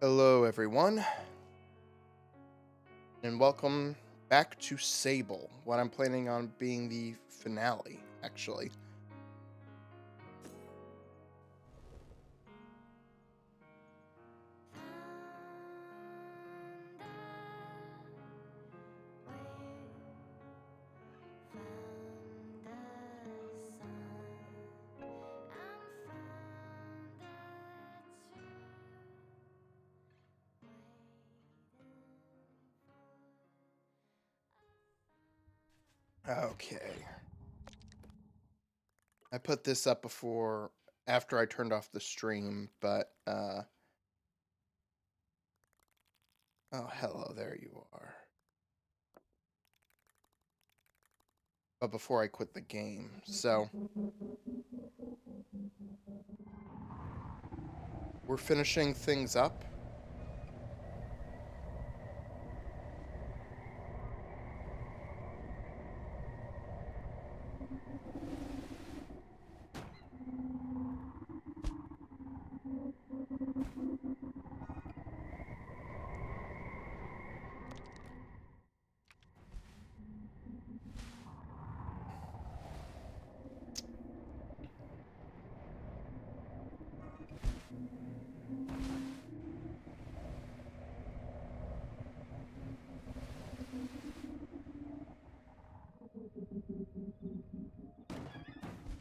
Hello, everyone, and welcome back to Sable, what I'm planning on being the finale, actually. Okay. I put this up after I turned off the stream, but, oh, hello, there you are. But before I quit the game, so, we're finishing things up.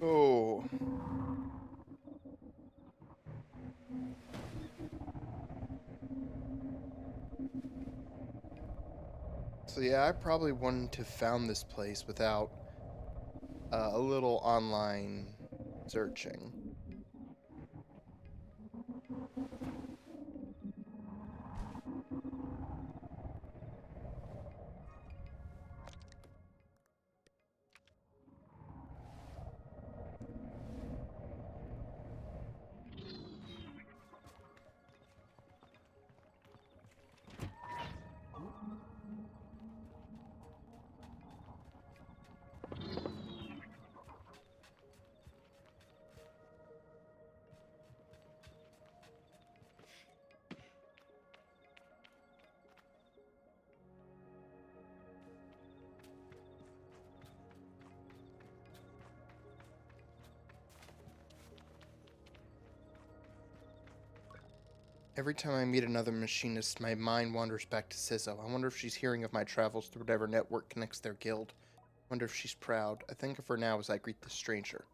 Oh. So yeah, I probably wouldn't have found this place without a little online searching. Every time I meet another machinist, my mind wanders back to Sizzo. I wonder if she's hearing of my travels through whatever network connects their guild. I wonder if she's proud. I think of her now as I greet the stranger.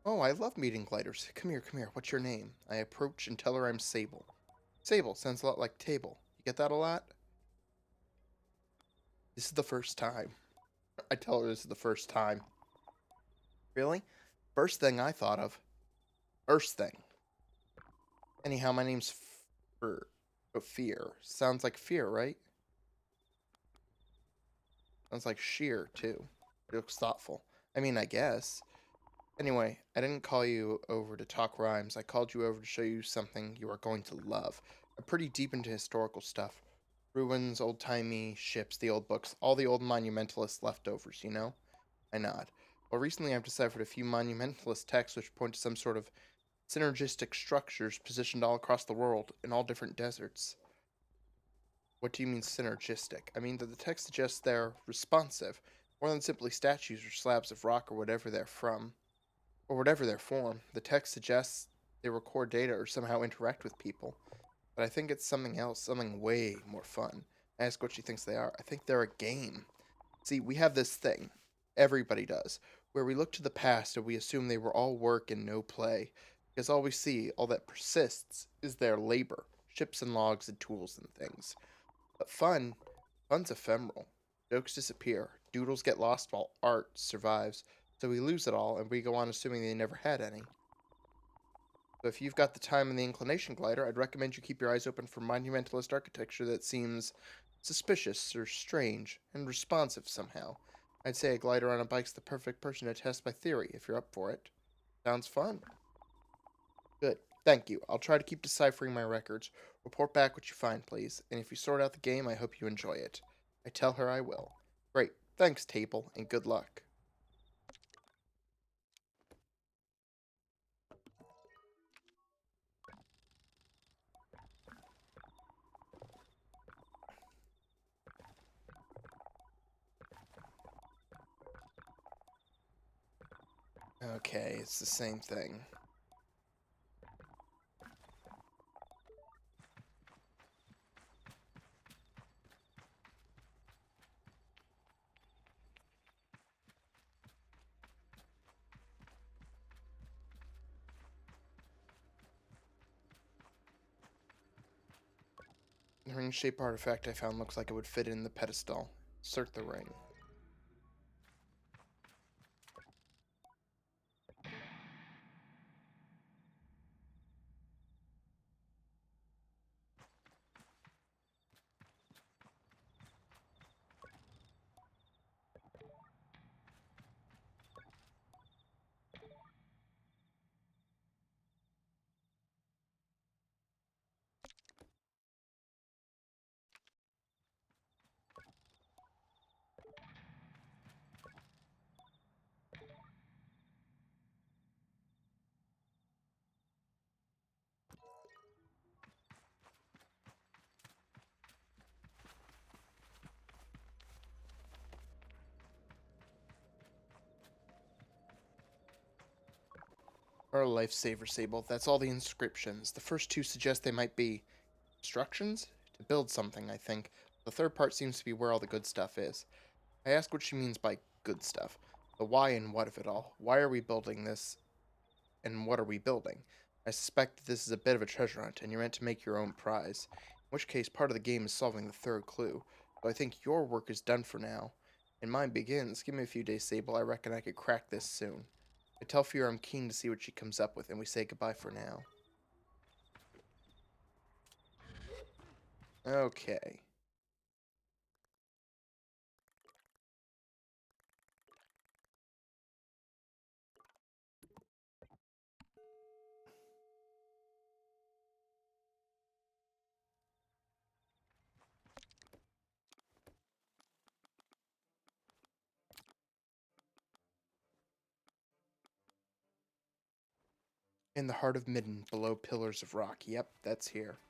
Oh, I love meeting gliders. Come here, come here. What's your name? I approach and tell her I'm Sable. Sable sounds a lot like table. You get that a lot? This is the first time. I tell her this is the first time. Really? First thing I thought of. First thing. Anyhow, my name's Fear. Sounds like fear, right? Sounds like sheer, too. It looks thoughtful. I mean, I guess. Anyway, I didn't call you over to talk rhymes. I called you over to show you something you are going to love. I'm pretty deep into historical stuff. Ruins, old-timey ships, the old books, all the old monumentalist leftovers, you know? I nod. Well, recently I've deciphered a few monumentalist texts which point to some sort of synergistic structures positioned all across the world in all different deserts. What do you mean synergistic? I mean that the text suggests they're responsive, more than simply statues or slabs of rock or whatever they're from, or whatever their form. The text suggests they record data or somehow interact with people. But I think it's something else, something way more fun. I ask what she thinks they are. I think they're a game. See, we have this thing, everybody does, where we look to the past and we assume they were all work and no play, because all we see, all that persists, is their labor, ships and logs and tools and things. But fun's ephemeral. Jokes disappear, doodles get lost while art survives, so we lose it all and we go on assuming they never had any. So if you've got the time and the inclination, Glider, I'd recommend you keep your eyes open for monumentalist architecture that seems suspicious or strange and responsive somehow. I'd say a glider on a bike's the perfect person to test my theory if you're up for it. Sounds fun. Good. Thank you. I'll try to keep deciphering my records. Report back what you find, please. And if you sort out the game, I hope you enjoy it. I tell her I will. Great. Thanks, Table, and good luck. Okay, it's the same thing. The ring-shaped artifact I found looks like it would fit in the pedestal. Insert the ring. Or a lifesaver, Sable. That's all the inscriptions. The first two suggest they might be instructions to build something, I think. The third part seems to be where all the good stuff is. I ask what she means by good stuff. The why and what of it all. Why are we building this, and what are we building? I suspect that this is a bit of a treasure hunt, and you're meant to make your own prize. In which case, part of the game is solving the third clue. So I think your work is done for now. And mine begins. Give me a few days, Sable. I reckon I could crack this soon. I tell Fear I'm keen to see what she comes up with, and we say goodbye for now. Okay. In the heart of Midden, below pillars of rock. Yep, that's here.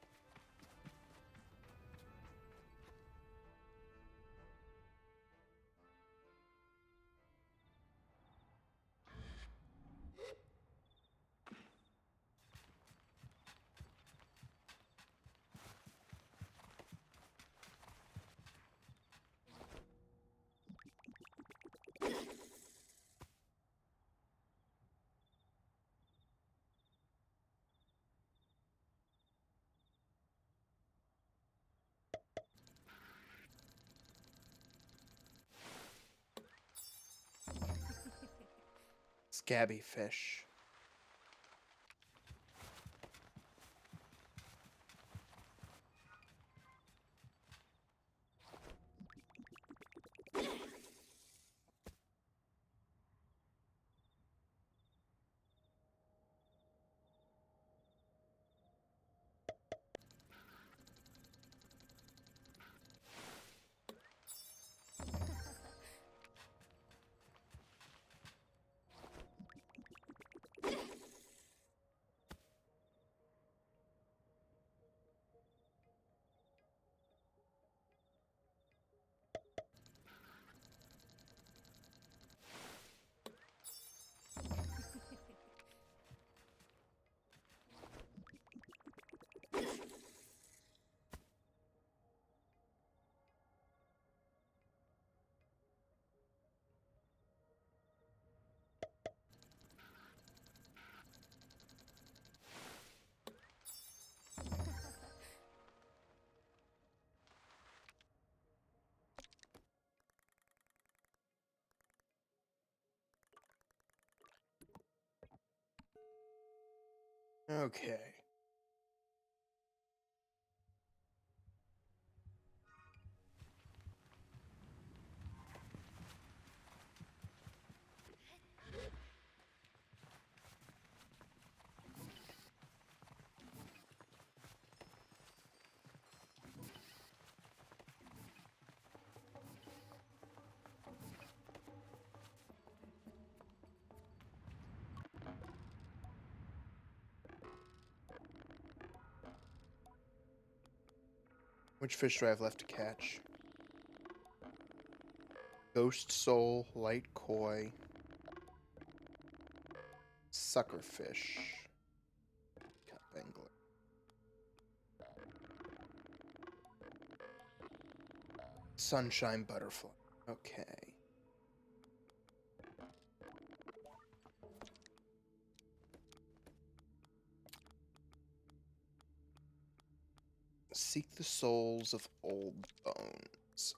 Scabby fish. Okay. Which fish do I have left to catch? Ghost soul, light koi. Suckerfish. Cup angler. Sunshine butterfly. Okay. Seek the souls of old bones.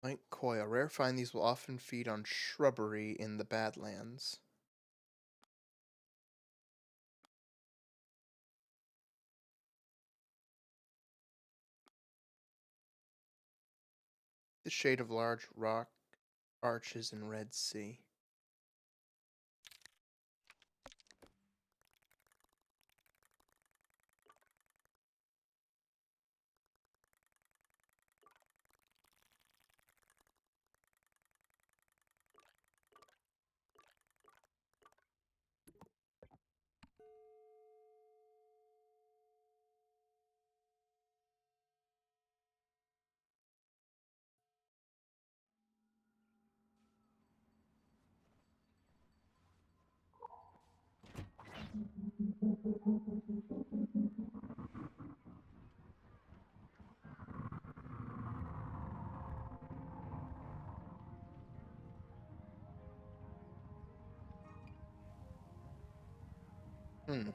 White koi. A rare find, these will often feed on shrubbery in the Badlands. The shade of large rock arches in Red Sea. Hmm.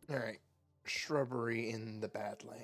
Alright. Shrubbery in the Badlands.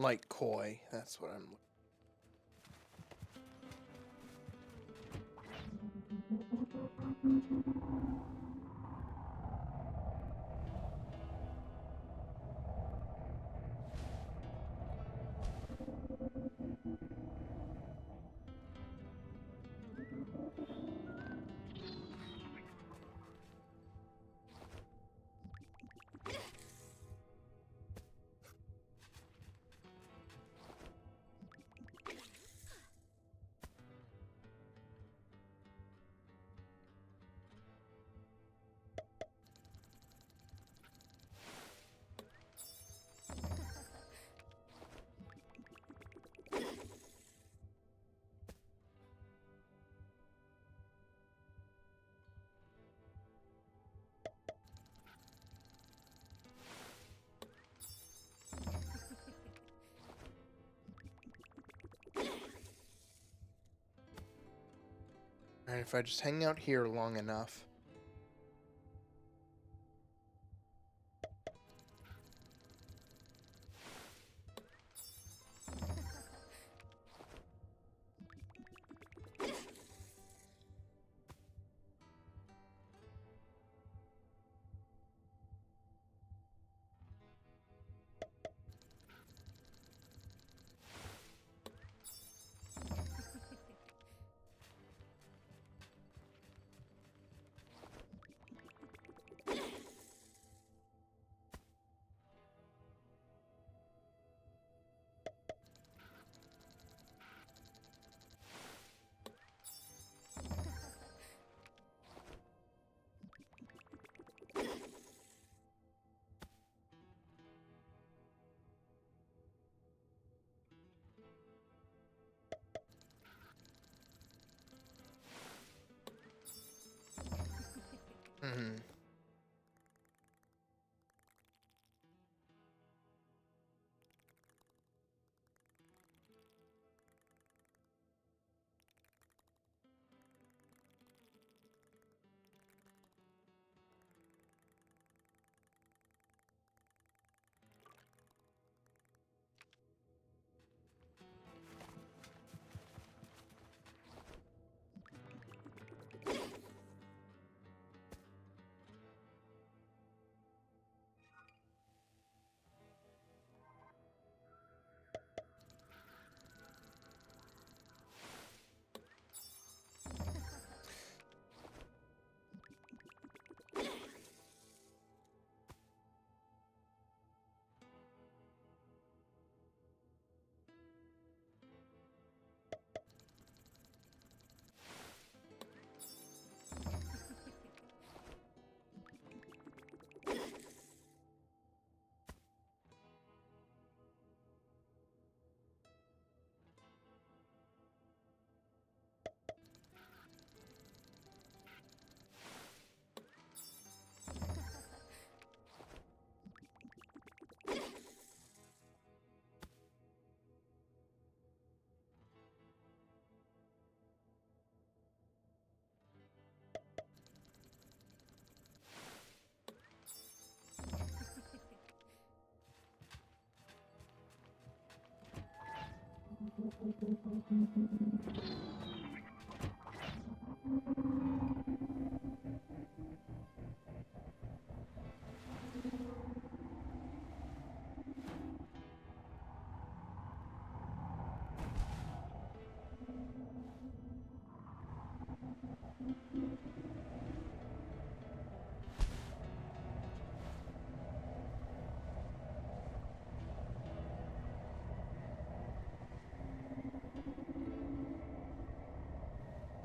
Like koi. That's what I'm. And if I just hang out here long enough. Hmm.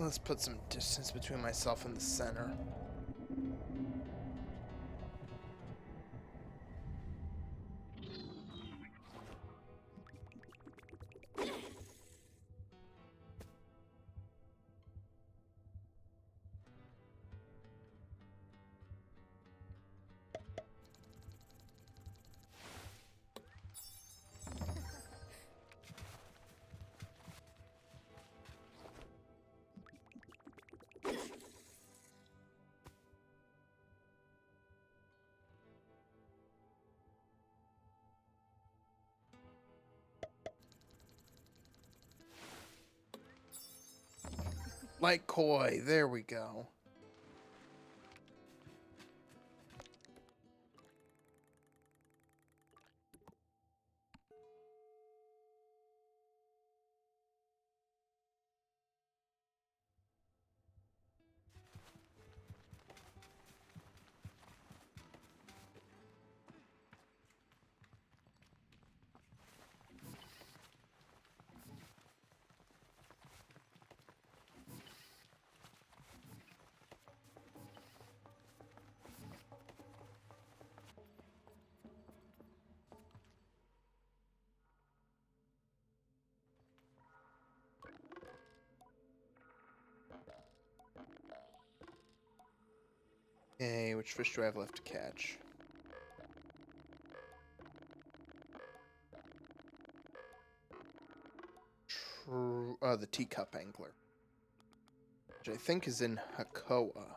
Let's put some distance between myself and the center. Like koi. There we go. Okay, which fish do I have left to catch? The teacup angler, which I think is in Hakoa.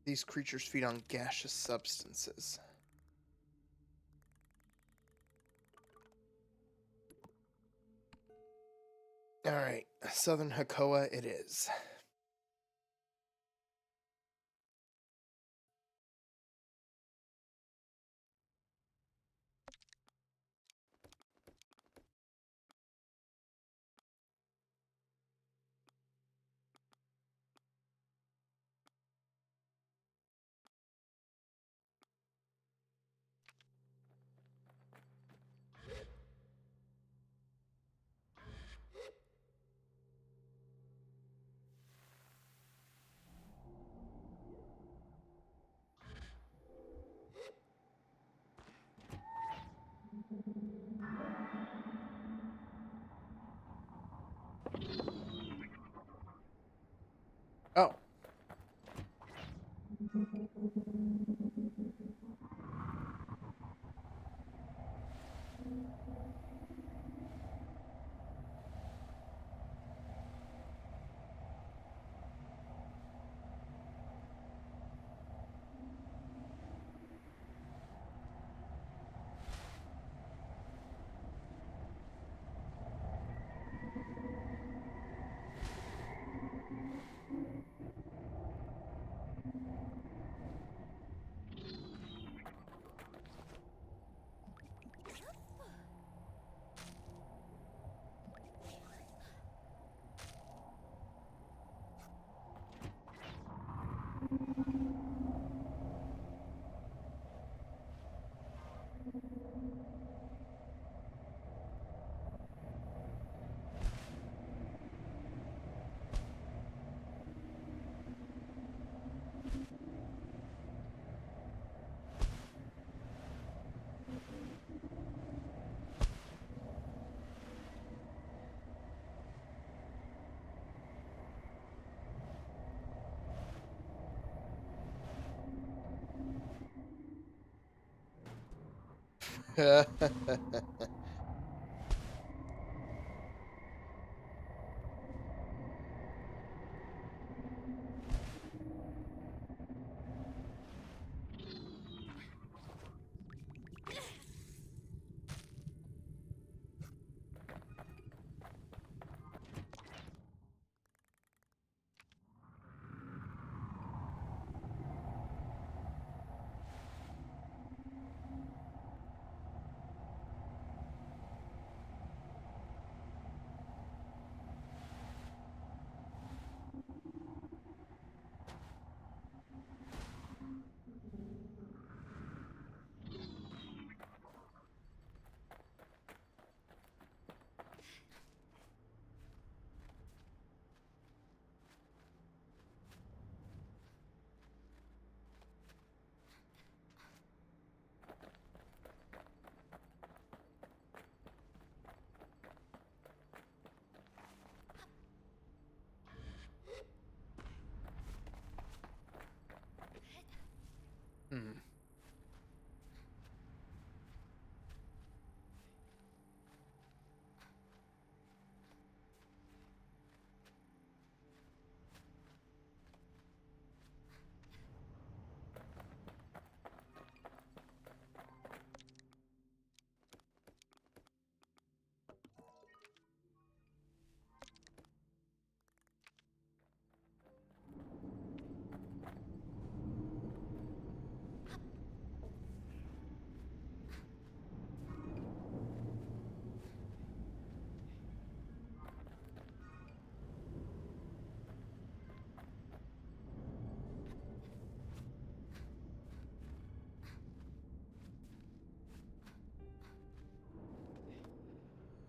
These creatures feed on gaseous substances. Alright, Southern Hakoa it is. Oh.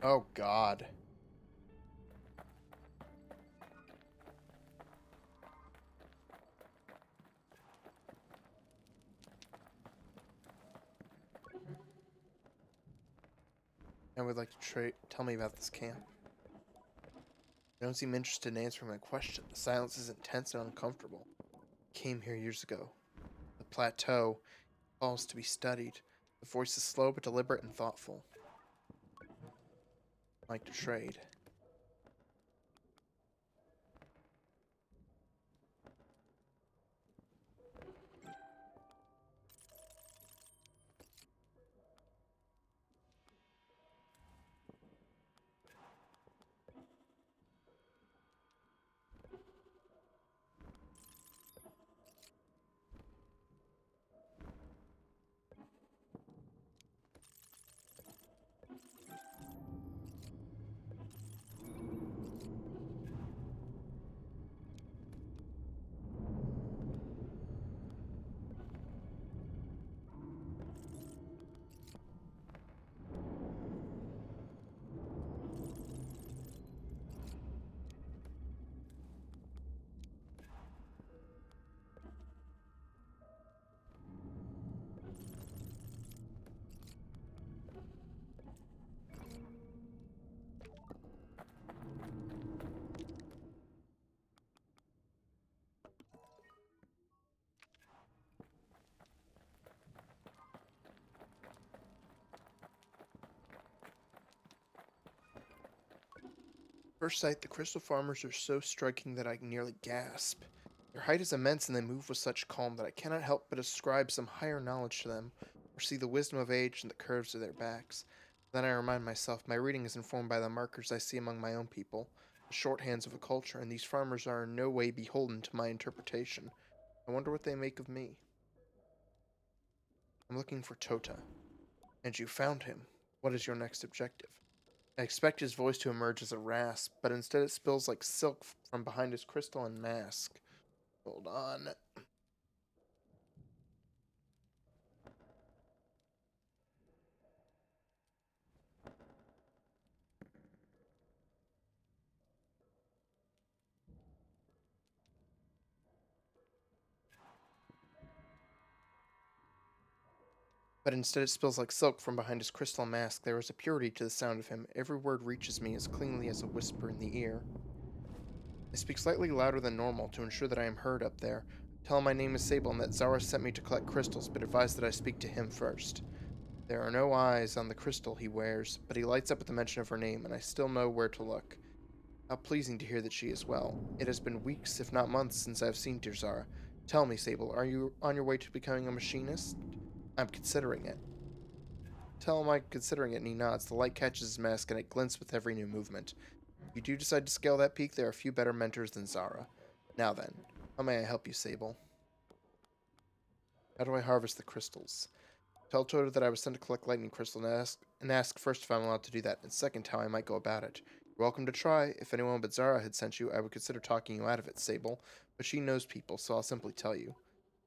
Oh, God. I would like to tell me about this camp. You don't seem interested in answering my question. The silence is intense and uncomfortable. I came here years ago. The plateau calls to be studied. The voice is slow but deliberate and thoughtful. I like to trade. First sight, the crystal farmers are so striking that I nearly gasp. Their height is immense and they move with such calm that I cannot help but ascribe some higher knowledge to them, or see the wisdom of age in the curves of their backs. Then I remind myself my reading is informed by the markers I see among my own people, the shorthands of a culture, and these farmers are in no way beholden to my interpretation. I wonder what they make of me. I'm looking for Tota. And you found him. What is your next objective? I expect his voice to emerge as a rasp, but instead it spills like silk from behind his crystalline mask. Hold on. But instead it spills like silk from behind his crystal mask. There is a purity to the sound of him. Every word reaches me as cleanly as a whisper in the ear. I speak slightly louder than normal to ensure that I am heard up there. Tell him my name is Sable and that Zara sent me to collect crystals, but advise that I speak to him first. There are no eyes on the crystal he wears, but he lights up at the mention of her name, and I still know where to look. How pleasing to hear that she is well. It has been weeks, if not months, since I have seen dear Zara. Tell me, Sable, are you on your way to becoming a machinist? I'm considering it. Tell him I'm considering it, and he nods. The light catches his mask, and it glints with every new movement. If you do decide to scale that peak, there are few better mentors than Zara. Now then, how may I help you, Sable? How do I harvest the crystals? Tell Toto that I was sent to collect lightning crystal and ask first if I'm allowed to do that, and second how I might go about it. You're welcome to try. If anyone but Zara had sent you, I would consider talking you out of it, Sable, but she knows people, so I'll simply tell you.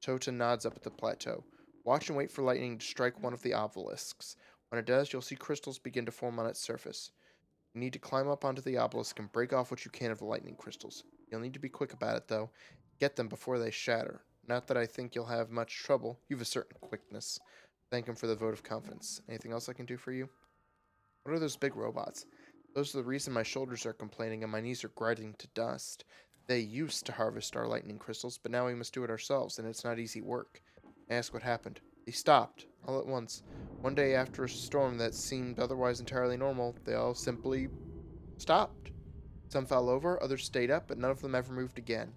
Tota nods up at the plateau. Watch and wait for lightning to strike one of the obelisks. When it does, you'll see crystals begin to form on its surface. You need to climb up onto the obelisk and break off what you can of the lightning crystals. You'll need to be quick about it, though. Get them before they shatter. Not that I think you'll have much trouble. You've a certain quickness. Thank him for the vote of confidence. Anything else I can do for you? What are those big robots? Those are the reason my shoulders are complaining and my knees are grinding to dust. They used to harvest our lightning crystals, but now we must do it ourselves, and it's not easy work. I ask what happened. They stopped, all at once. One day after a storm that seemed otherwise entirely normal, they all simply stopped. Some fell over, others stayed up, but none of them ever moved again.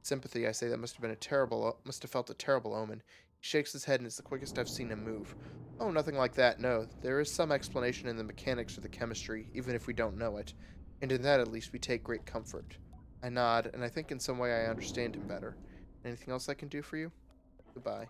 Sympathy, I say, that must have felt a terrible omen. He shakes his head and it's the quickest I've seen him move. Oh, nothing like that, no. There is some explanation in the mechanics or the chemistry, even if we don't know it. And in that, at least, we take great comfort. I nod, and I think in some way I understand him better. Anything else I can do for you? Goodbye.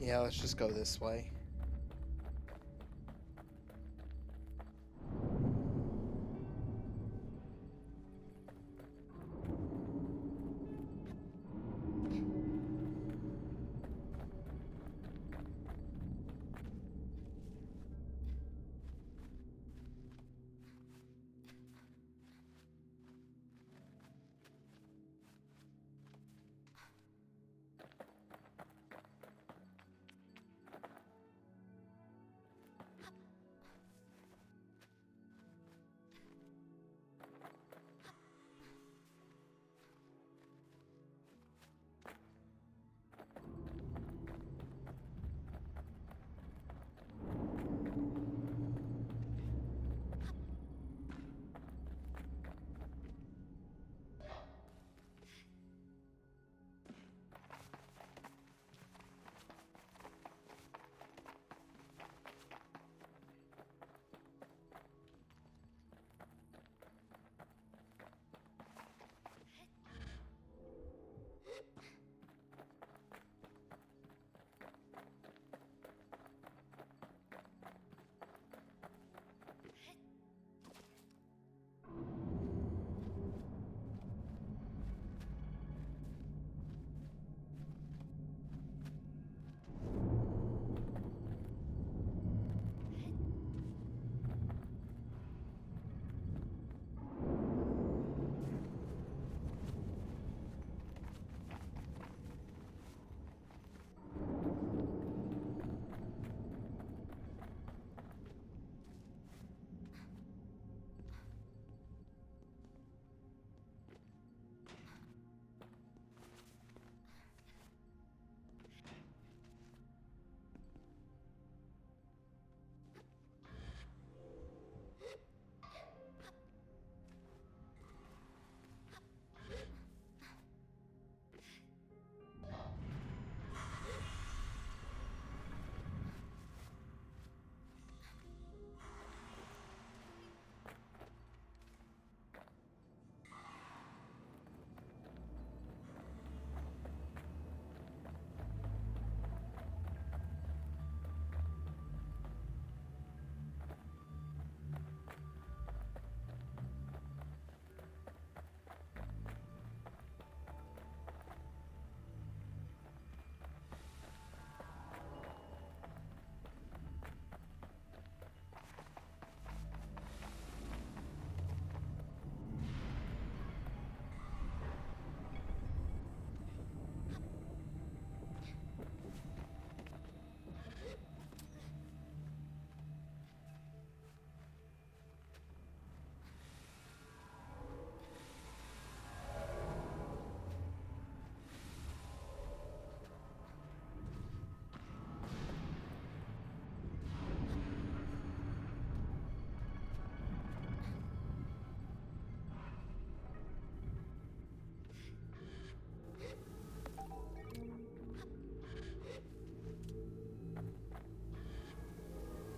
Yeah, let's just go this way.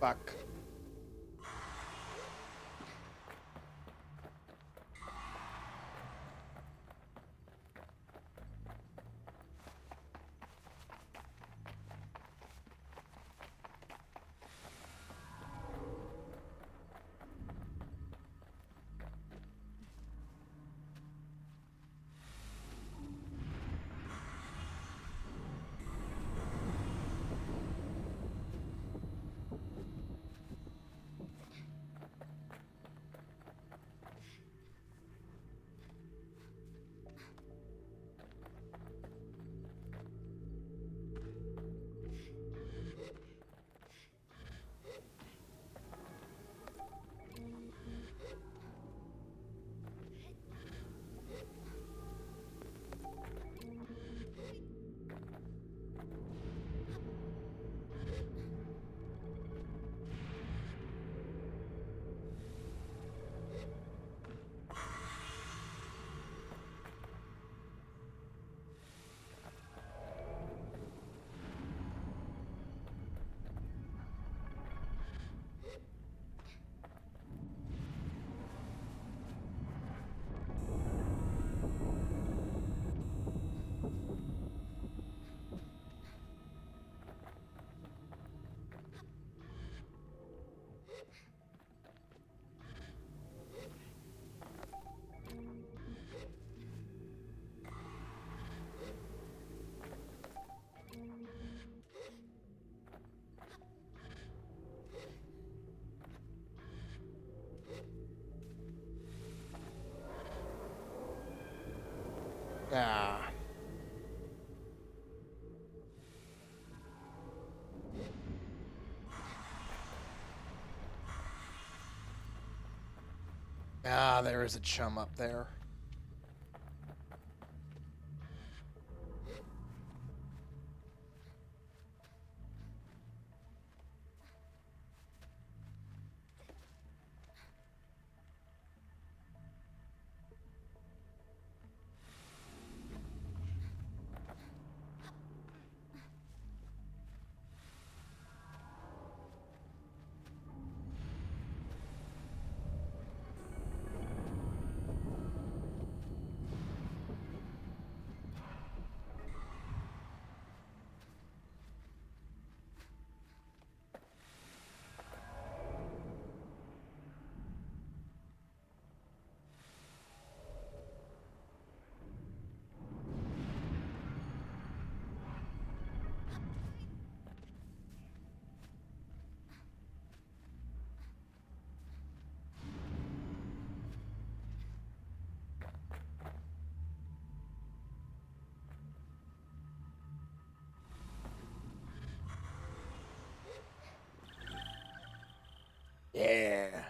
Fuck. Ah, there is a chum up there. Yeah.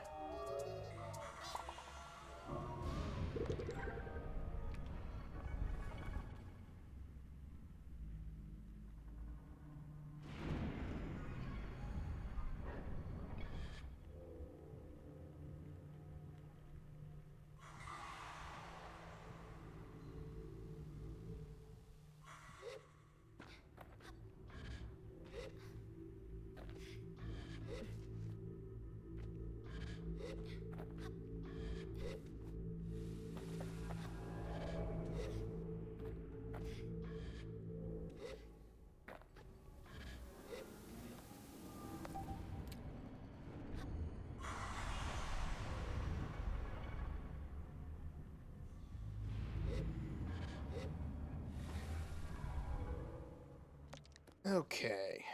Okay.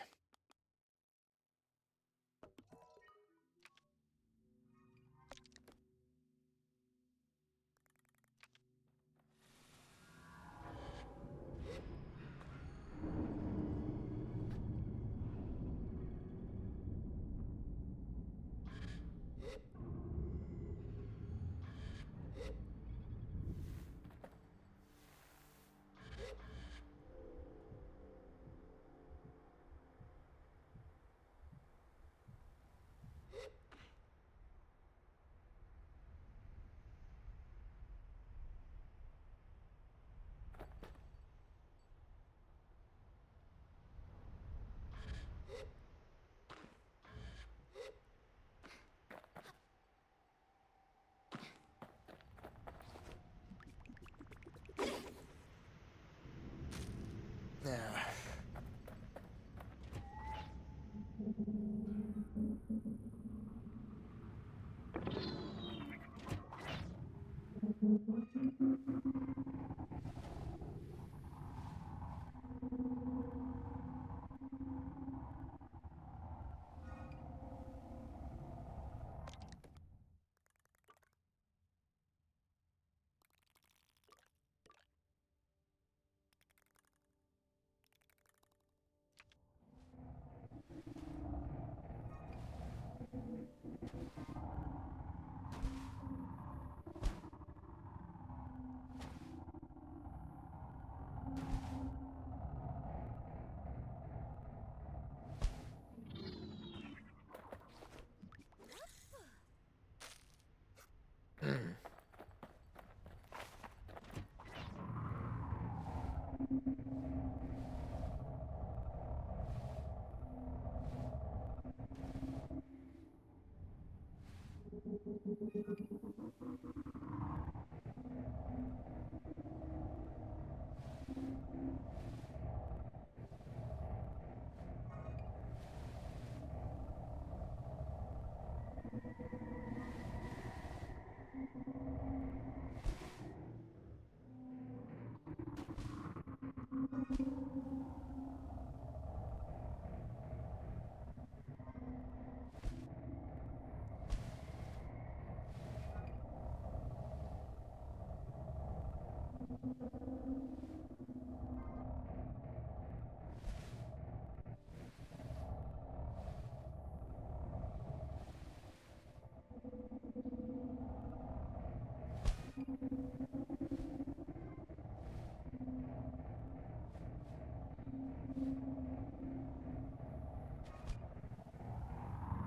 Yeah.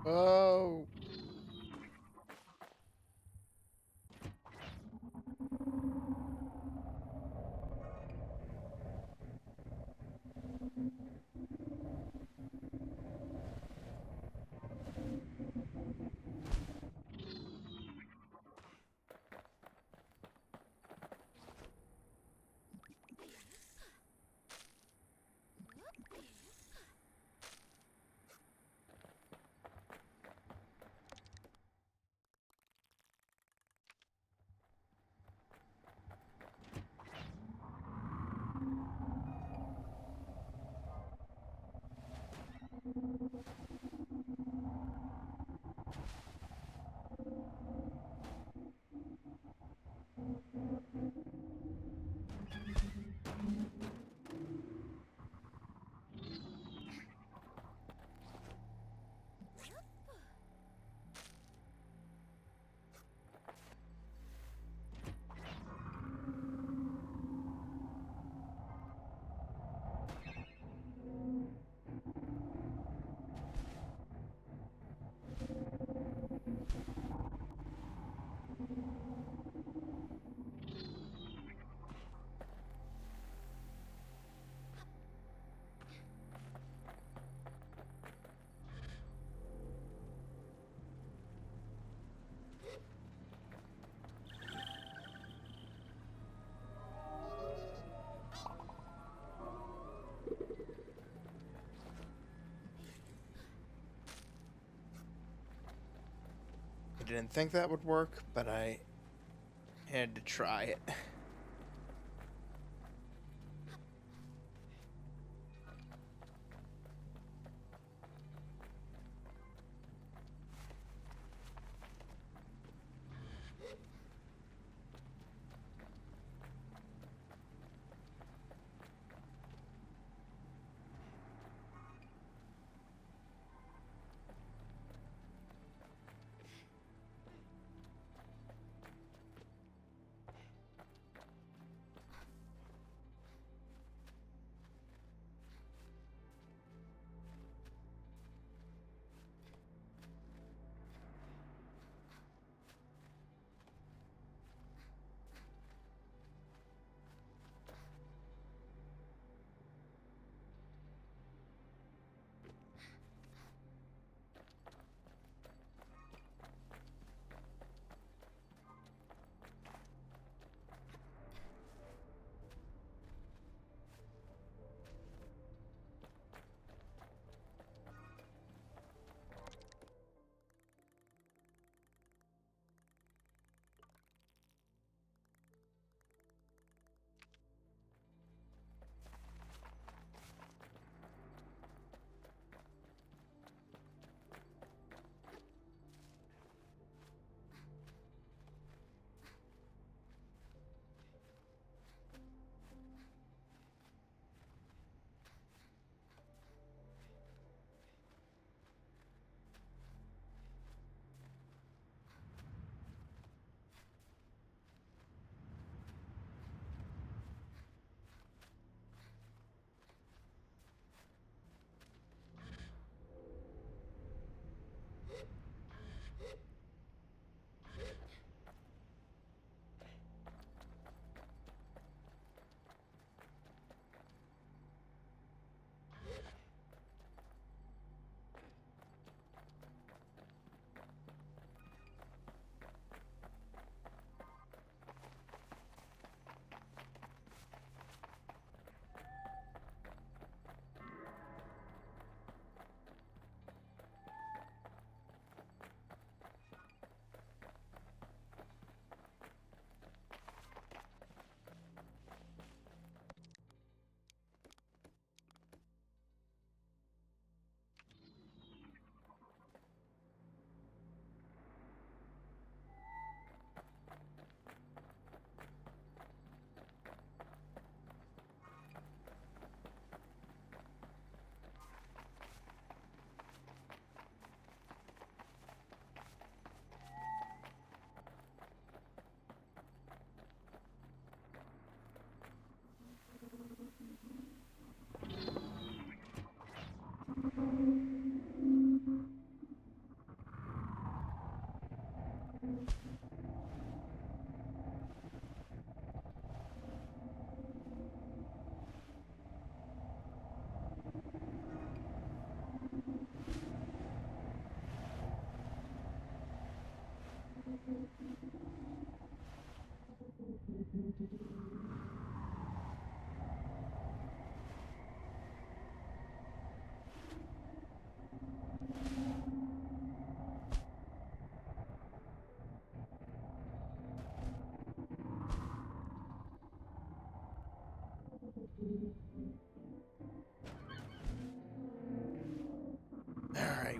Oh. I didn't think that would work, but I had to try it.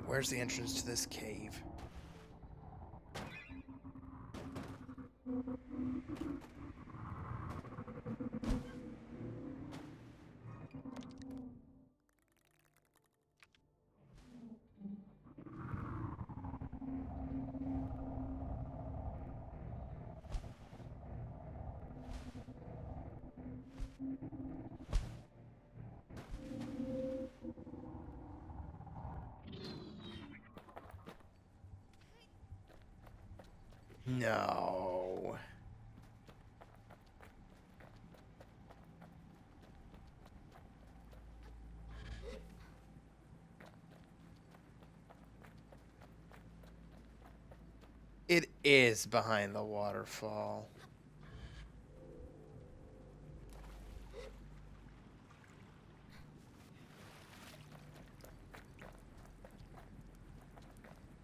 Where's the entrance to this cave? No. It is behind the waterfall.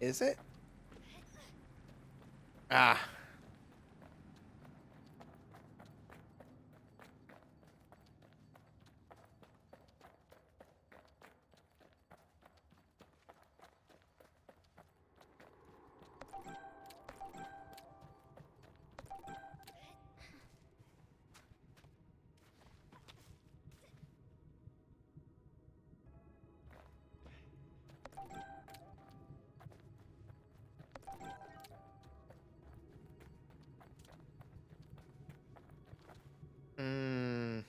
Is it? Ah. Hmm.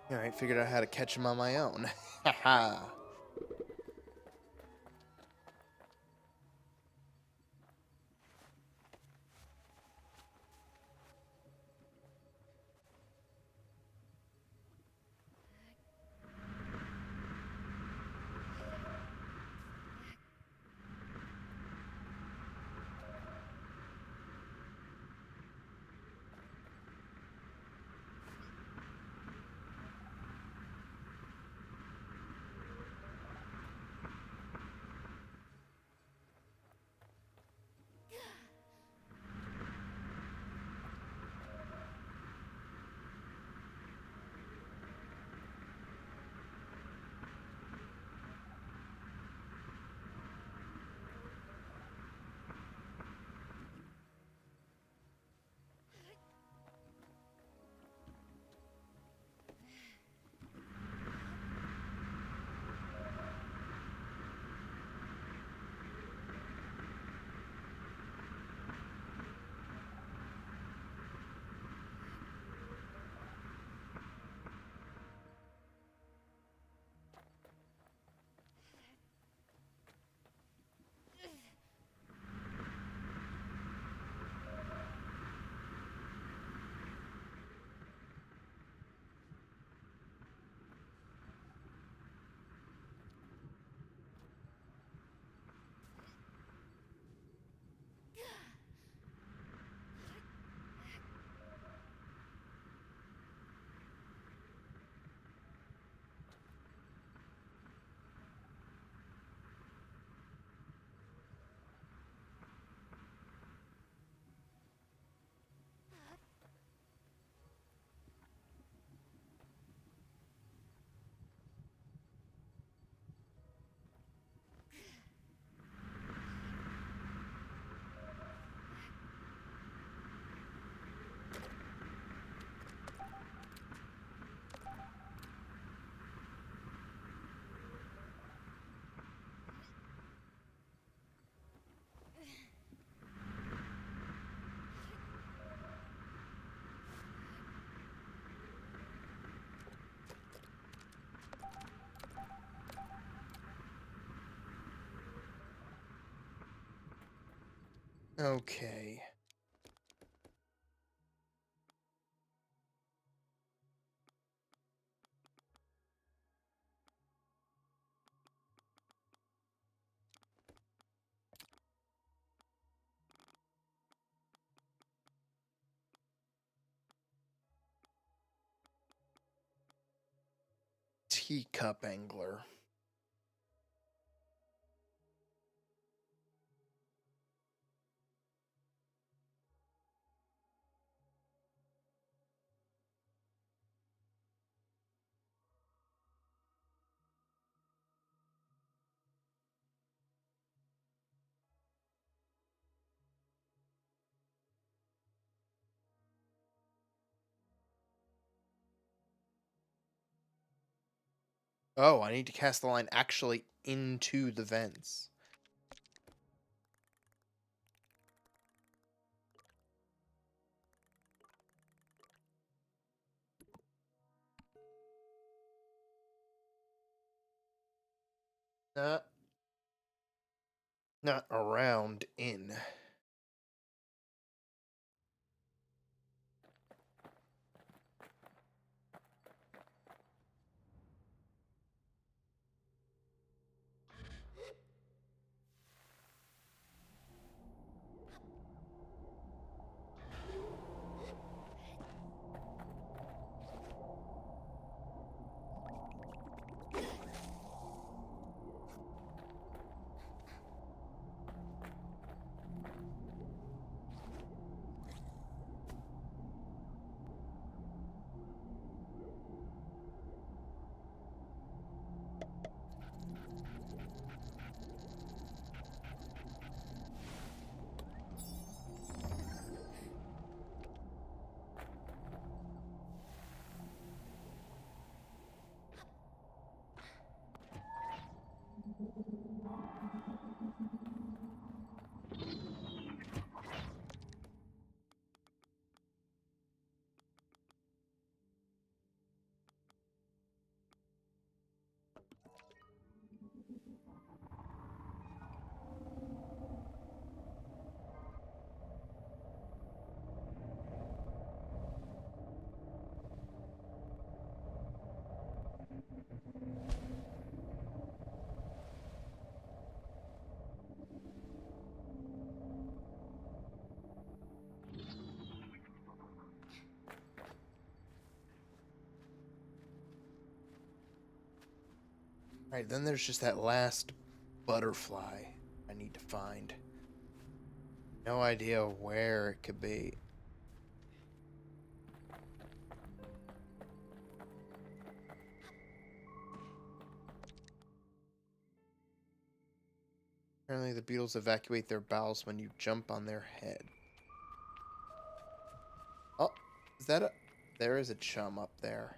Alright, figured out how to catch him on my own. Haha. Okay. Teacup angler. Oh, I need to cast the line actually into the vents. Not, not around, in. Right, then there's just that last butterfly I need to find. No idea where it could be. Apparently the beetles evacuate their bowels when you jump on their head. Oh, is that a... There is a chum up there.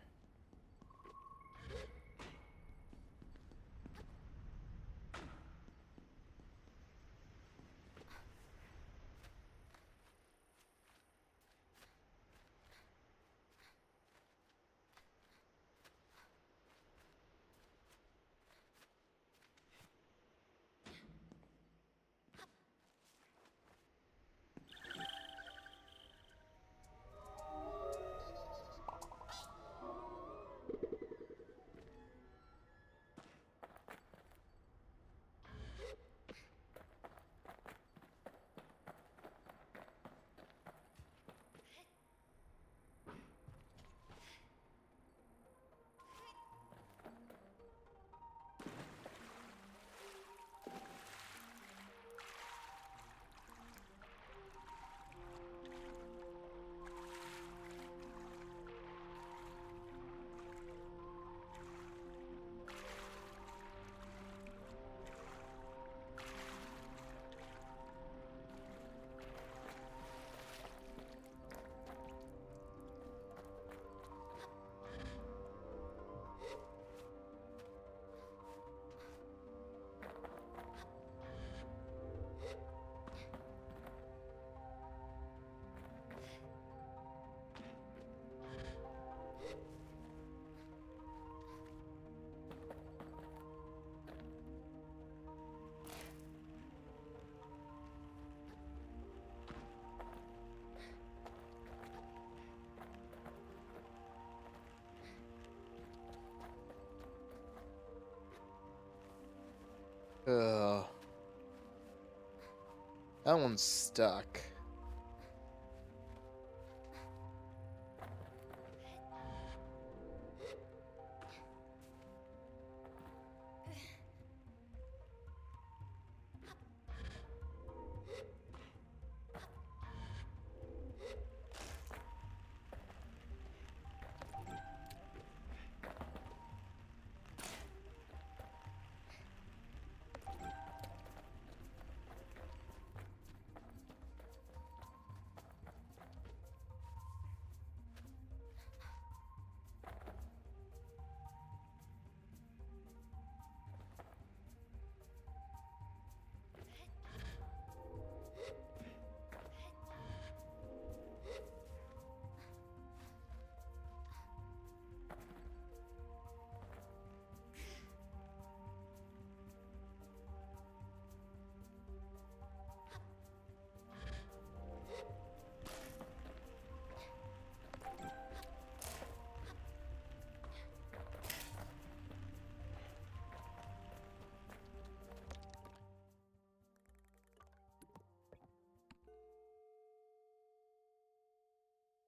That one's stuck.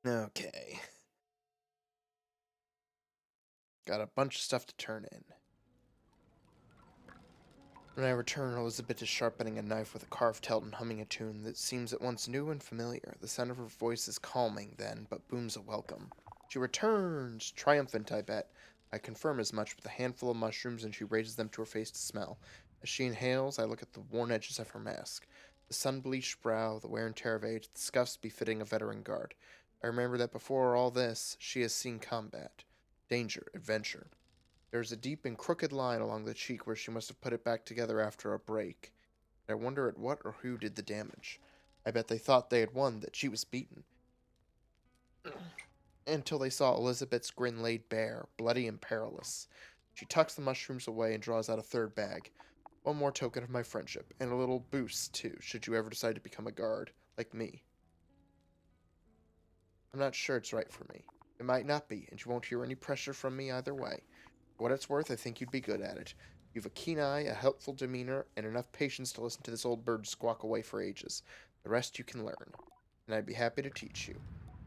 Okay. Got a bunch of stuff to turn in. When I return, Elizabeth is sharpening a knife with a carved hilt and humming a tune that seems at once new and familiar. The sound of her voice is calming then, but booms a welcome. She returns! Triumphant, I bet. I confirm as much with a handful of mushrooms, and she raises them to her face to smell. As she inhales, I look at the worn edges of her mask. The sun-bleached brow, the wear and tear of age, the scuffs befitting a veteran guard. I remember that before all this, she has seen combat, danger, adventure. There is a deep and crooked line along the cheek where she must have put it back together after a break. I wonder at what or who did the damage. I bet they thought they had won, that she was beaten. Until they saw Elizabeth's grin laid bare, bloody and perilous. She tucks the mushrooms away and draws out a third bag. One more token of my friendship, and a little boost, too, should you ever decide to become a guard, like me. I'm not sure it's right for me. It might not be, and you won't hear any pressure from me either way. For what it's worth, I think you'd be good at it. You've a keen eye, a helpful demeanor, and enough patience to listen to this old bird squawk away for ages. The rest you can learn, and I'd be happy to teach you.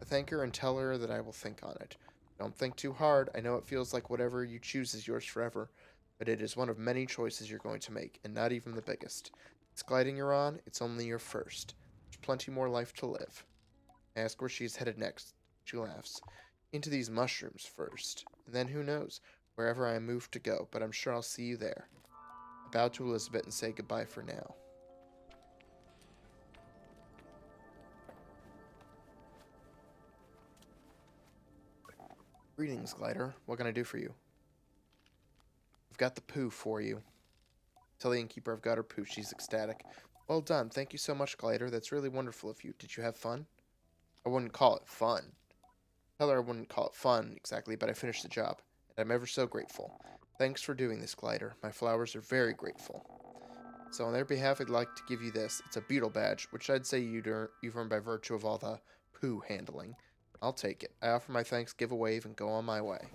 I thank her and tell her that I will think on it. Don't think too hard. I know it feels like whatever you choose is yours forever, but it is one of many choices you're going to make, and not even the biggest. This gliding you're on, it's only your first. There's plenty more life to live. I ask where she is headed next. She laughs. Into these mushrooms first, and then who knows, wherever I am moved to go, but I'm sure I'll see you there. I bow to Elizabeth and say goodbye for now. Greetings, Glider. What can I do for you? I've got the poo for you. Tell the innkeeper I've got her poo. She's ecstatic. Well done. Thank you so much, Glider. That's really wonderful of you. Did you have fun? I wouldn't call it fun. Tell her I wouldn't call it fun exactly, but I finished the job, and I'm ever so grateful. Thanks for doing this, Glider. My flowers are very grateful. So on their behalf, I'd like to give you this. It's a beetle badge, which I'd say you've earned by virtue of all the poo handling. I'll take it. I offer my thanks, give a wave, and go on my way.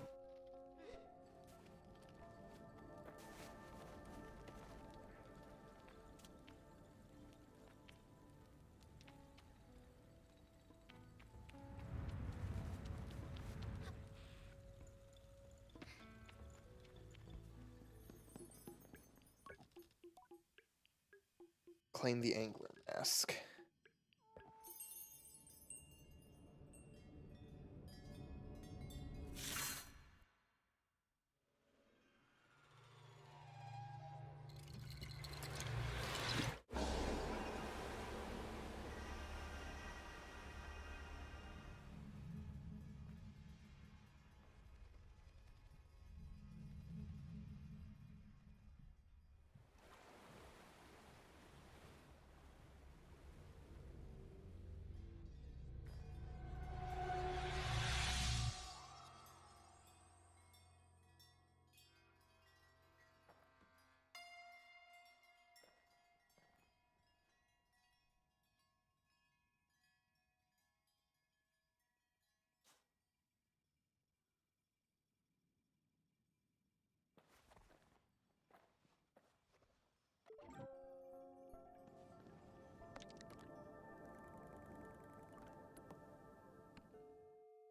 Claim the angler mask.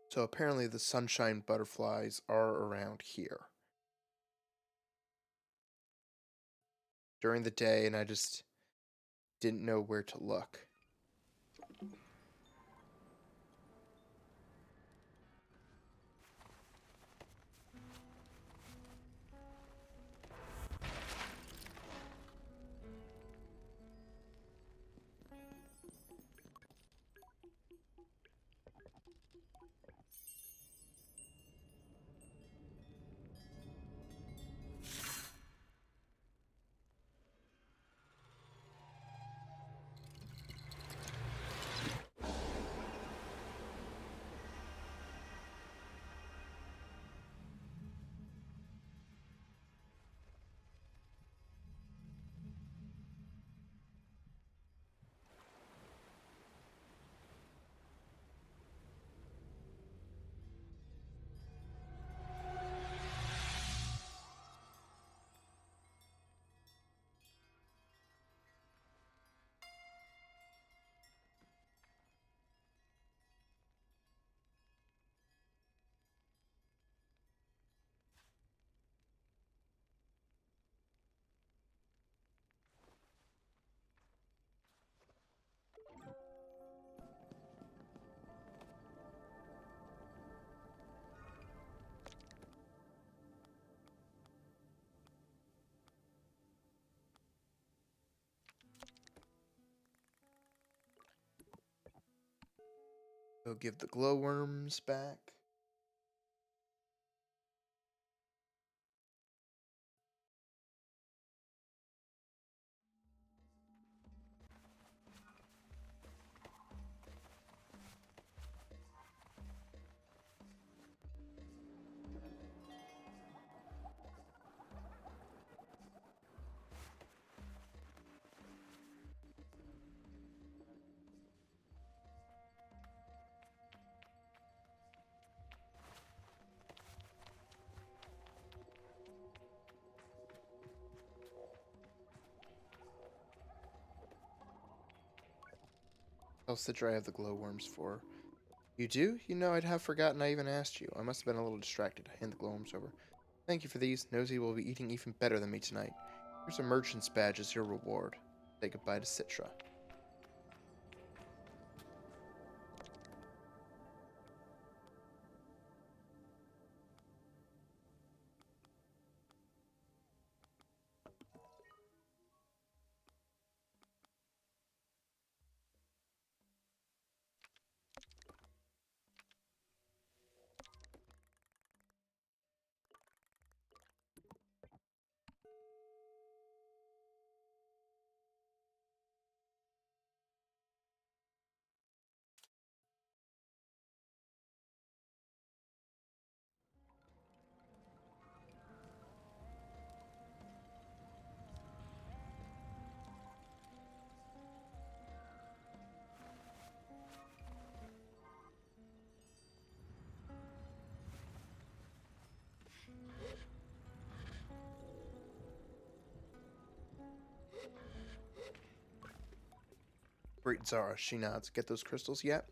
So apparently the sunshine butterflies are around here during the day, and I just didn't know where to look. Go give the glowworms back. Tell Citra I have the glowworms for. You do? You know, I'd have forgotten I even asked you. I must have been a little distracted. I hand the glowworms over. Thank you for these. Nosy will be eating even better than me tonight. Here's a merchant's badge as your reward. Say goodbye to Citra. Great, Zara. She nods. Get those crystals yet?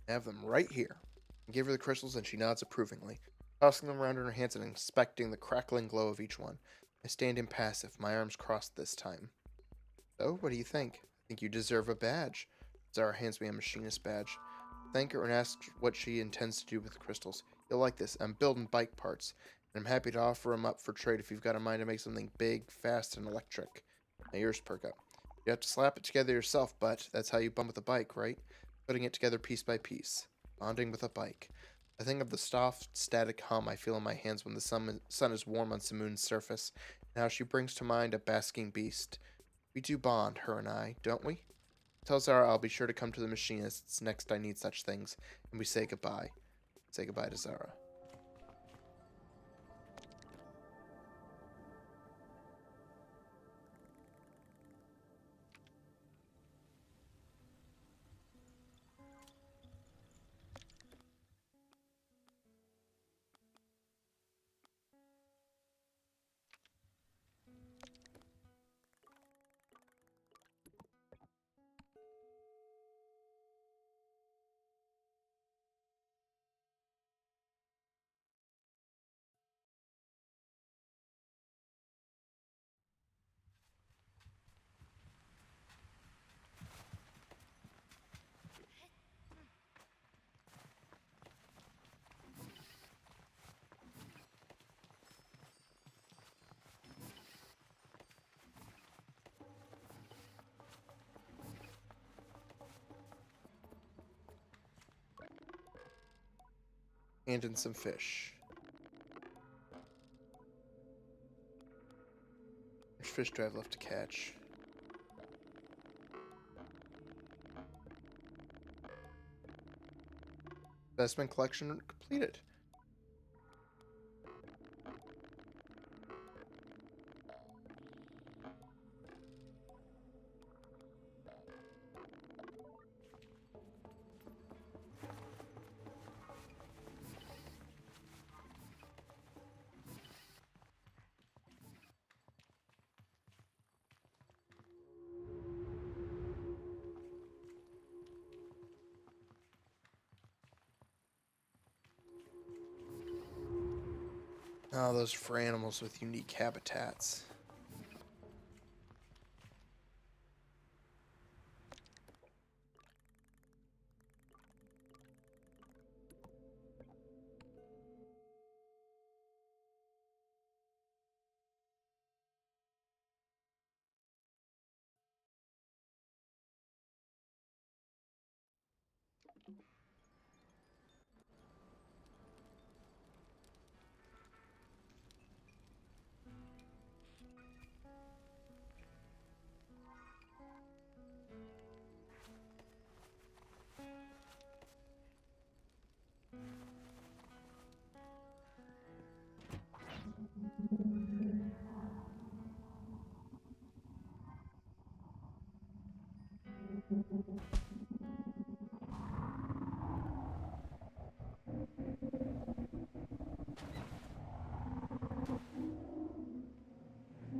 I have them right here. I give her the crystals and she nods approvingly, tossing them around in her hands and inspecting the crackling glow of each one. I stand impassive, my arms crossed this time. So, what do you think? I think you deserve a badge. Zara hands me a machinist badge. Thank her and ask what she intends to do with the crystals. You'll like this. I'm building bike parts, and I'm happy to offer them up for trade if you've got a mind to make something big, fast, and electric. My ears perk up. You have to slap it together yourself, but that's how you bond with a bike, right? Putting it together piece by piece. Bonding with a bike. I think of the soft, static hum I feel in my hands when the sun is warm on Simoon's surface, and how she brings to mind a basking beast. We do bond, her and I, don't we? Tell Zara I'll be sure to come to the machinists next I need such things, and we say goodbye. Say goodbye to Zara. And in some fish. Which fish do I have left to catch? Investment collection completed. Oh, those are for animals with unique habitats.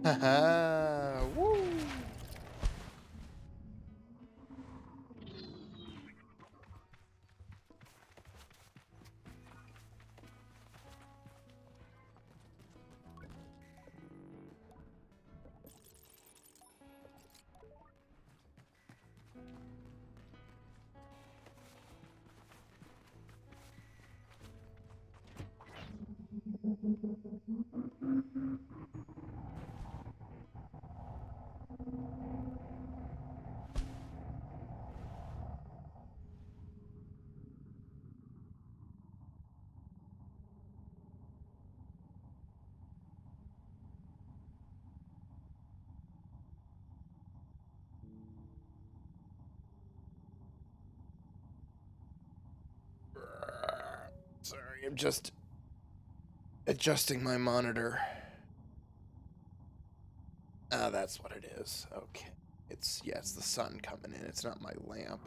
Haha, woo! Sorry, I'm just adjusting my monitor. Ah, that's what it is. Okay. It's the sun coming in. It's not my lamp.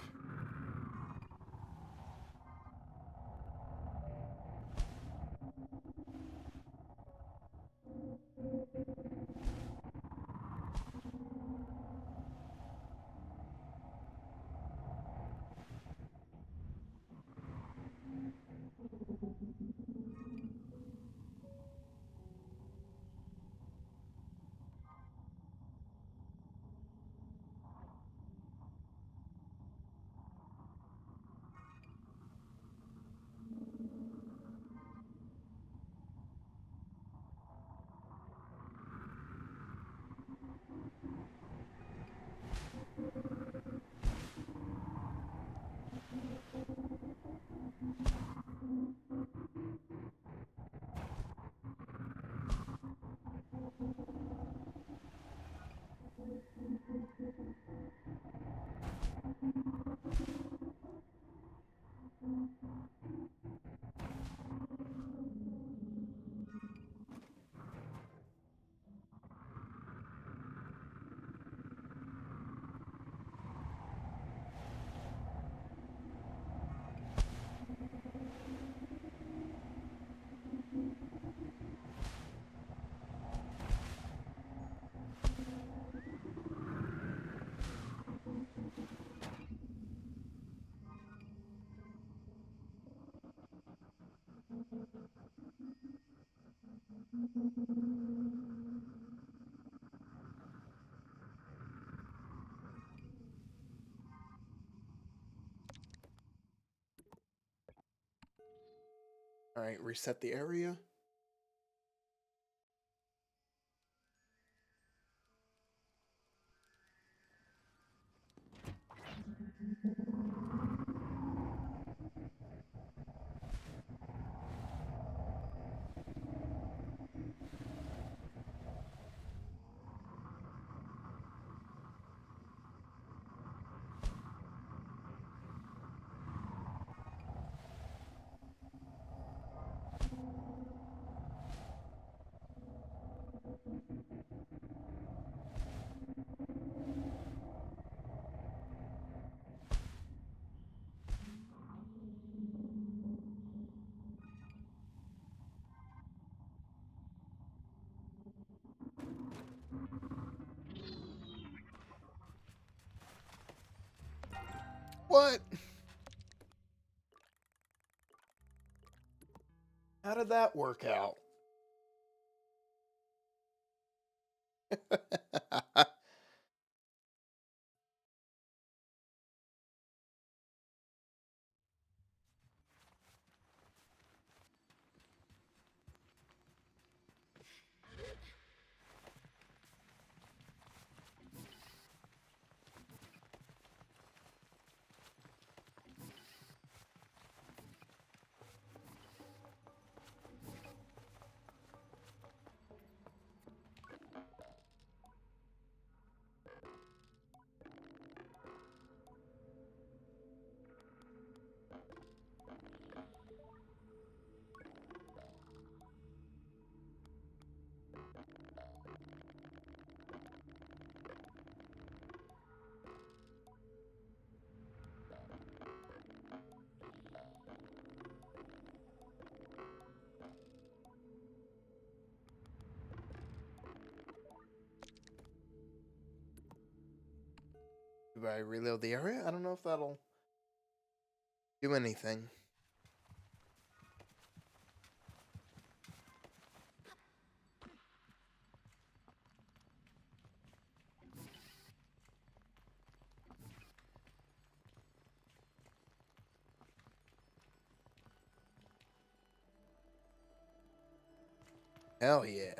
All right, reset the area. What? How did that work out? Do I reload the area? I don't know if that'll do anything. Hell yeah.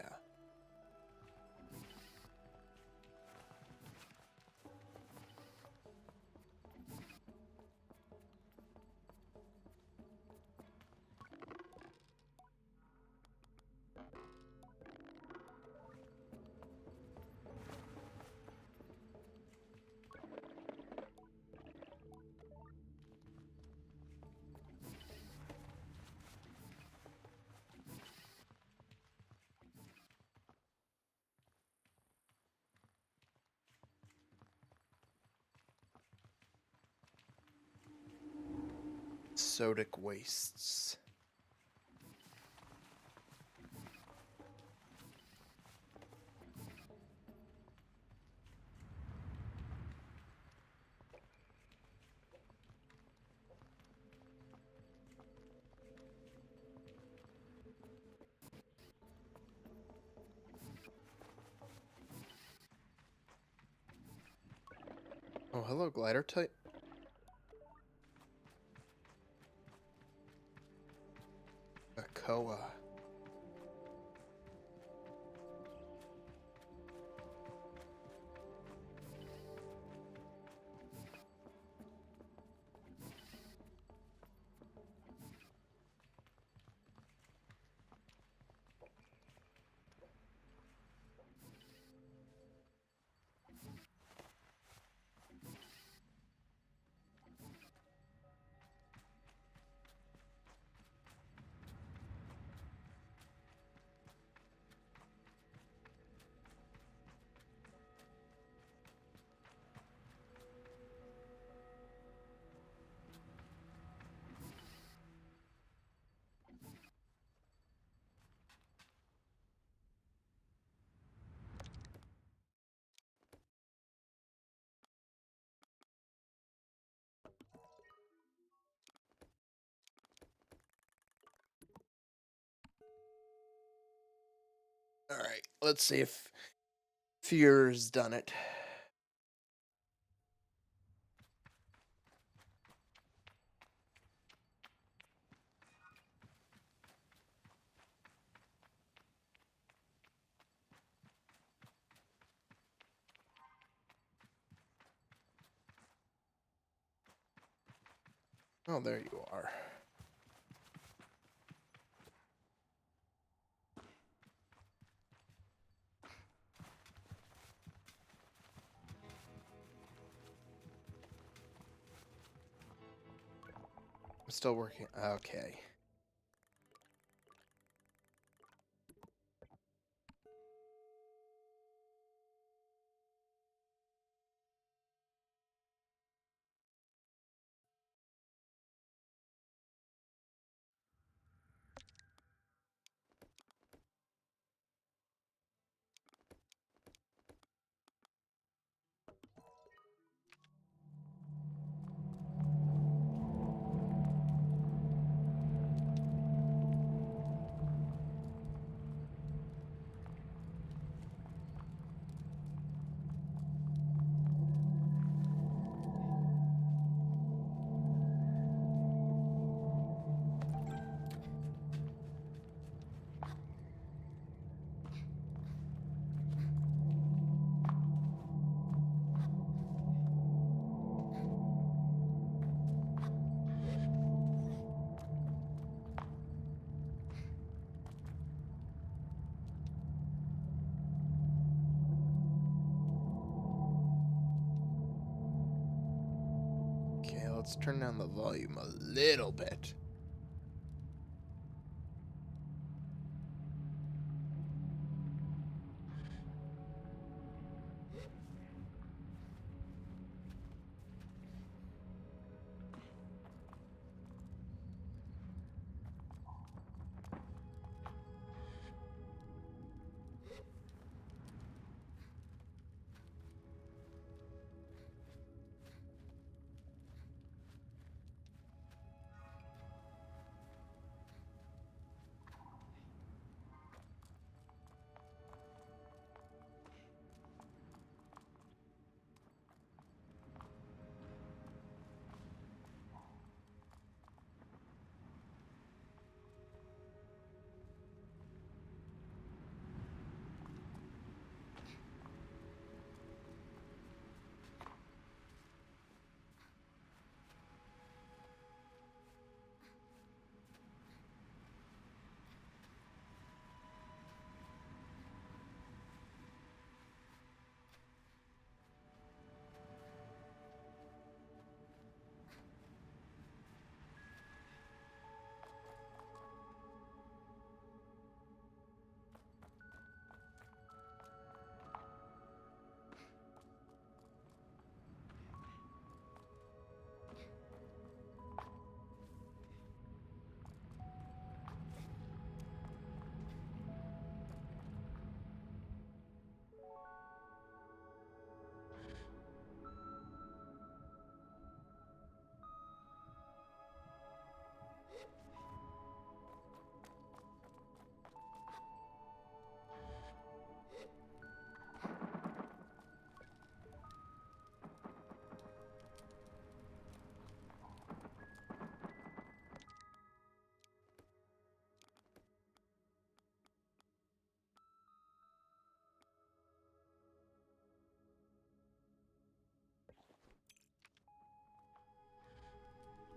Sodic wastes. Oh, hello, glider type. A koa. Alright, let's see if Fear's done it. Oh, there you are. I'm still working. Okay. let's turn down the volume a little bit.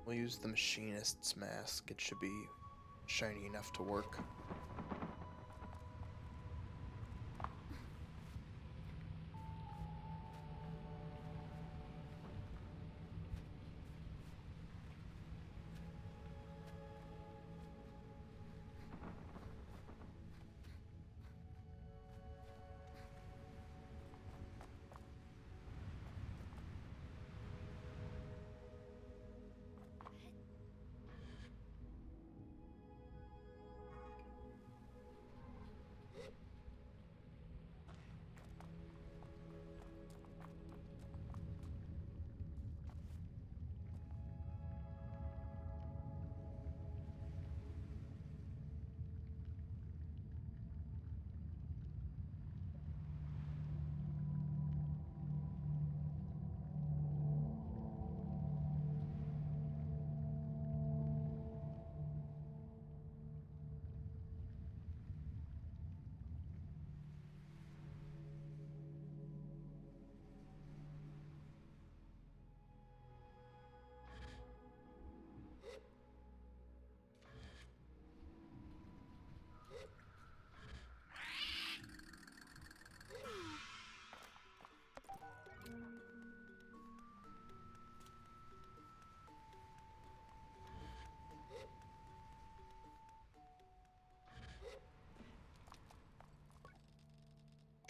We'll use the machinist's mask. It should be shiny enough to work.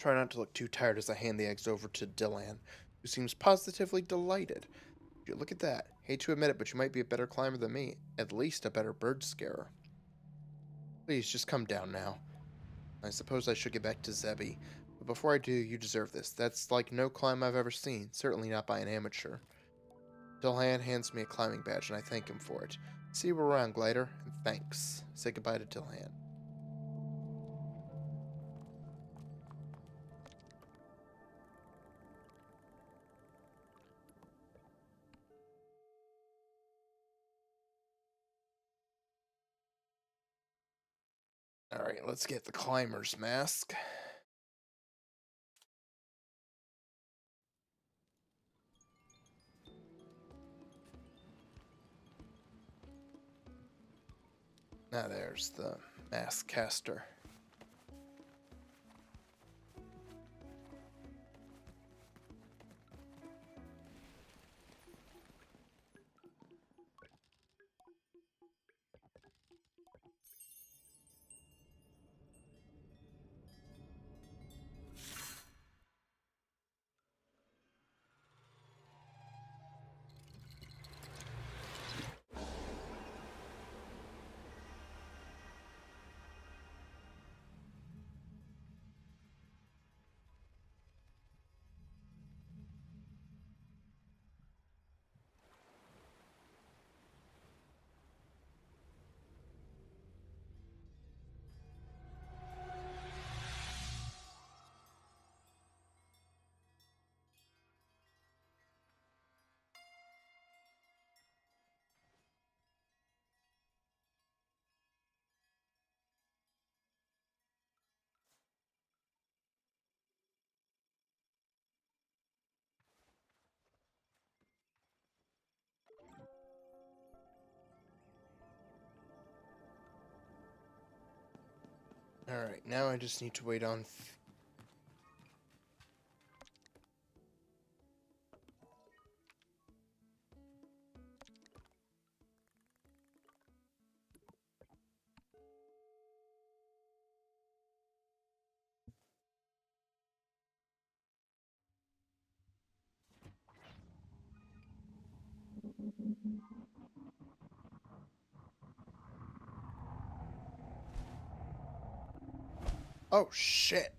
Try not to look too tired as I hand the eggs over to Dylan, who seems positively delighted. Look at that. Hate to admit it, but you might be a better climber than me. At least a better bird scarer. Please, just come down now. I suppose I should get back to Zebby. But before I do, you deserve this. That's like no climb I've ever seen. Certainly not by an amateur. Dilhan hands me a climbing badge, and I thank him for it. See you around, Glider, and thanks. Say goodbye to Dilhan. Alright, let's get the climber's mask. Now there's the mask caster. Alright, now I just need to wait on... Oh, shit!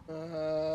Uh...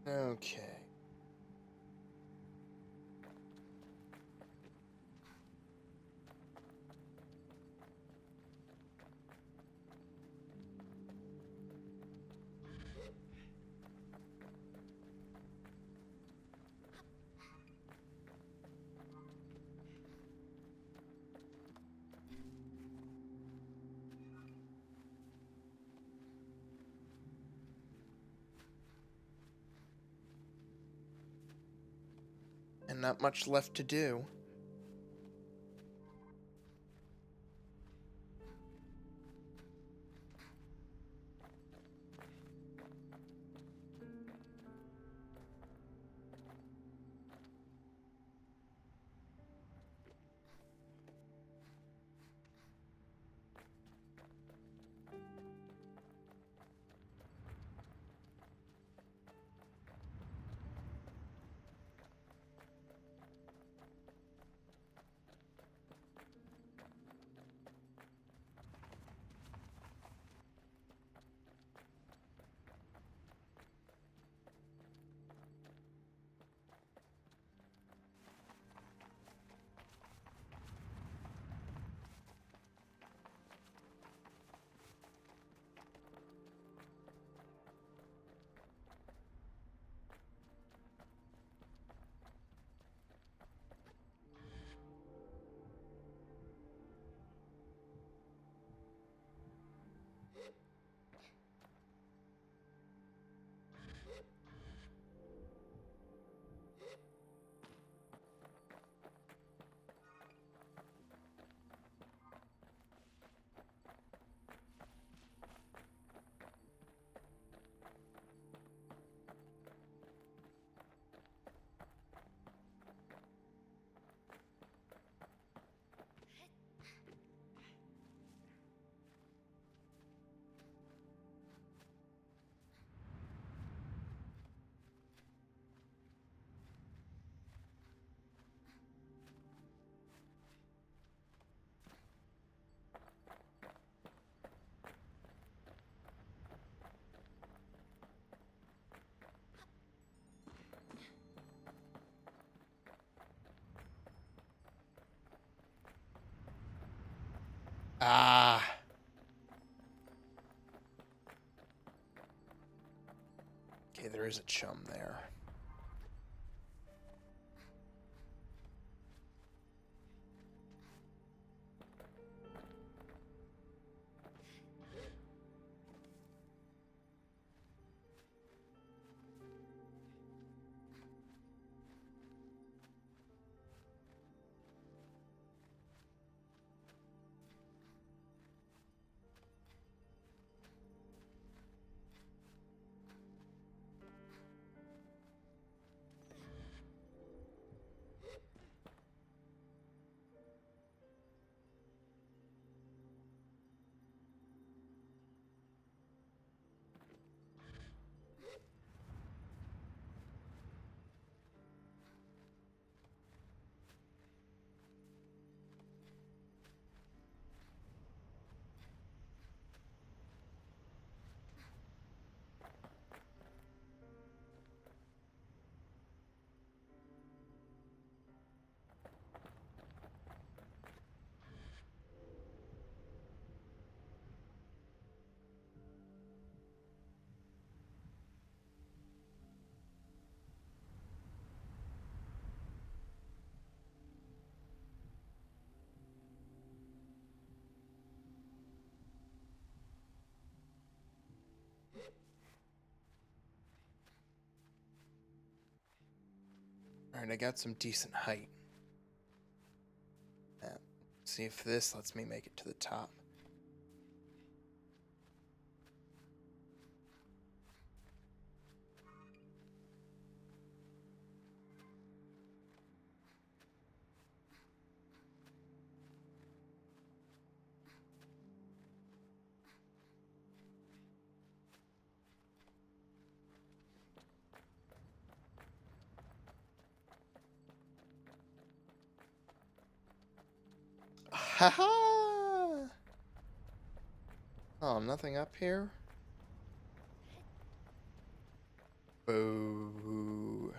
Okay. And not much left to do. Ah. Okay, there is a chum there. Alright, I got some decent height. See if this lets me make it to the top. Haha! Oh, nothing up here? Boo.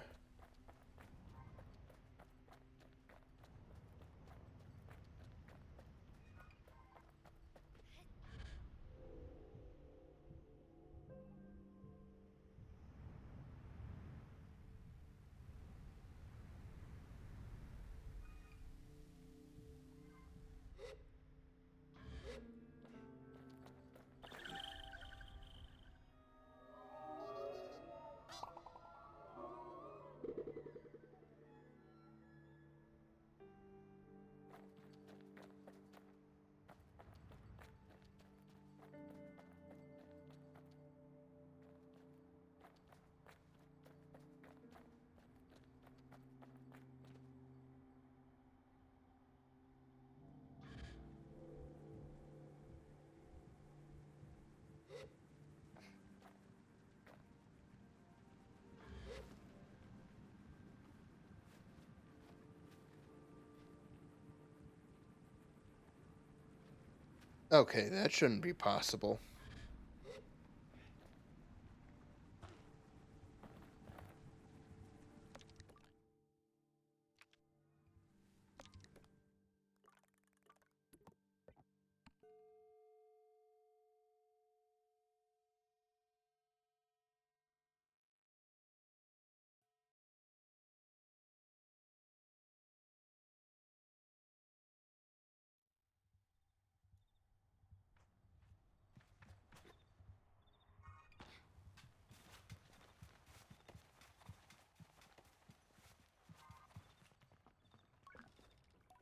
Okay, that shouldn't be possible.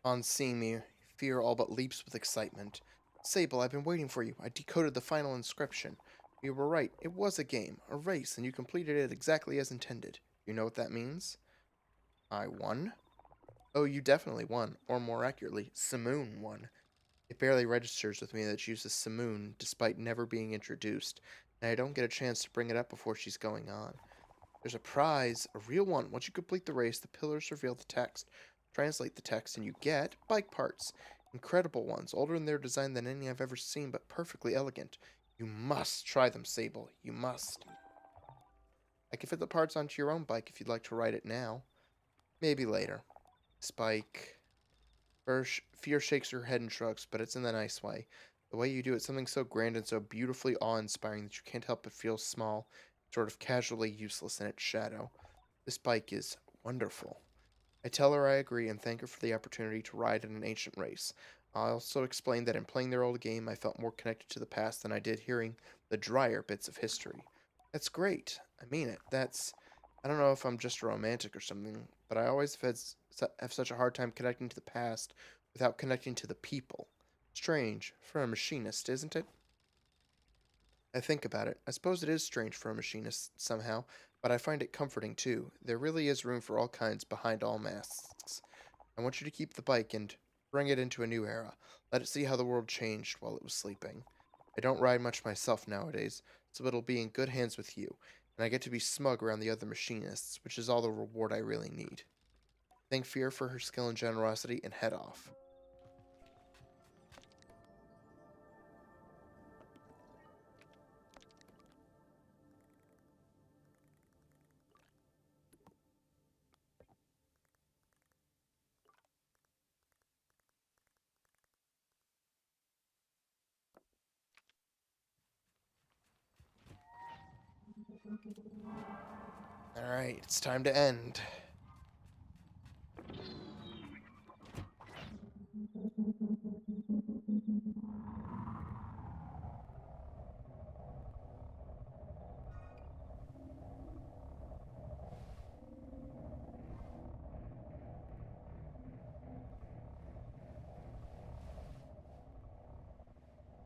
On seeing me, fear all but leaps with excitement. Sable, I've been waiting for you. I decoded the final inscription. You were right. It was a game, a race, and you completed it exactly as intended. You know what that means? I won? Oh, you definitely won. Or more accurately, Simoon won. It barely registers with me that she uses Simoon despite never being introduced, and I don't get a chance to bring it up before she's going on. There's a prize, a real one. Once you complete the race, the pillars reveal the text. Translate the text, and you get bike parts. Incredible ones, older in their design than any I've ever seen, but perfectly elegant. You must try them, Sable. You must. I can fit the parts onto your own bike if you'd like to ride it now. Maybe later. Spike. Fear shakes her head and shrugs, but it's in the nice way. The way you do it, something so grand and so beautifully awe-inspiring that you can't help but feel small, sort of casually useless in its shadow. This bike is wonderful. I tell her I agree and thank her for the opportunity to ride in an ancient race. I also explain that in playing their old game, I felt more connected to the past than I did hearing the drier bits of history. That's great. I mean it. I don't know if I'm just a romantic or something, but I always have such a hard time connecting to the past without connecting to the people. Strange for a machinist, isn't it? I think about it. I suppose it is strange for a machinist somehow, but I find it comforting too. There really is room for all kinds behind all masks. I want you to keep the bike and bring it into a new era. Let it see how the world changed while it was sleeping. I don't ride much myself nowadays, so it'll be in good hands with you, and I get to be smug around the other machinists, which is all the reward I really need. Thank Fear for her skill and generosity, and head off. Alright, it's time to end.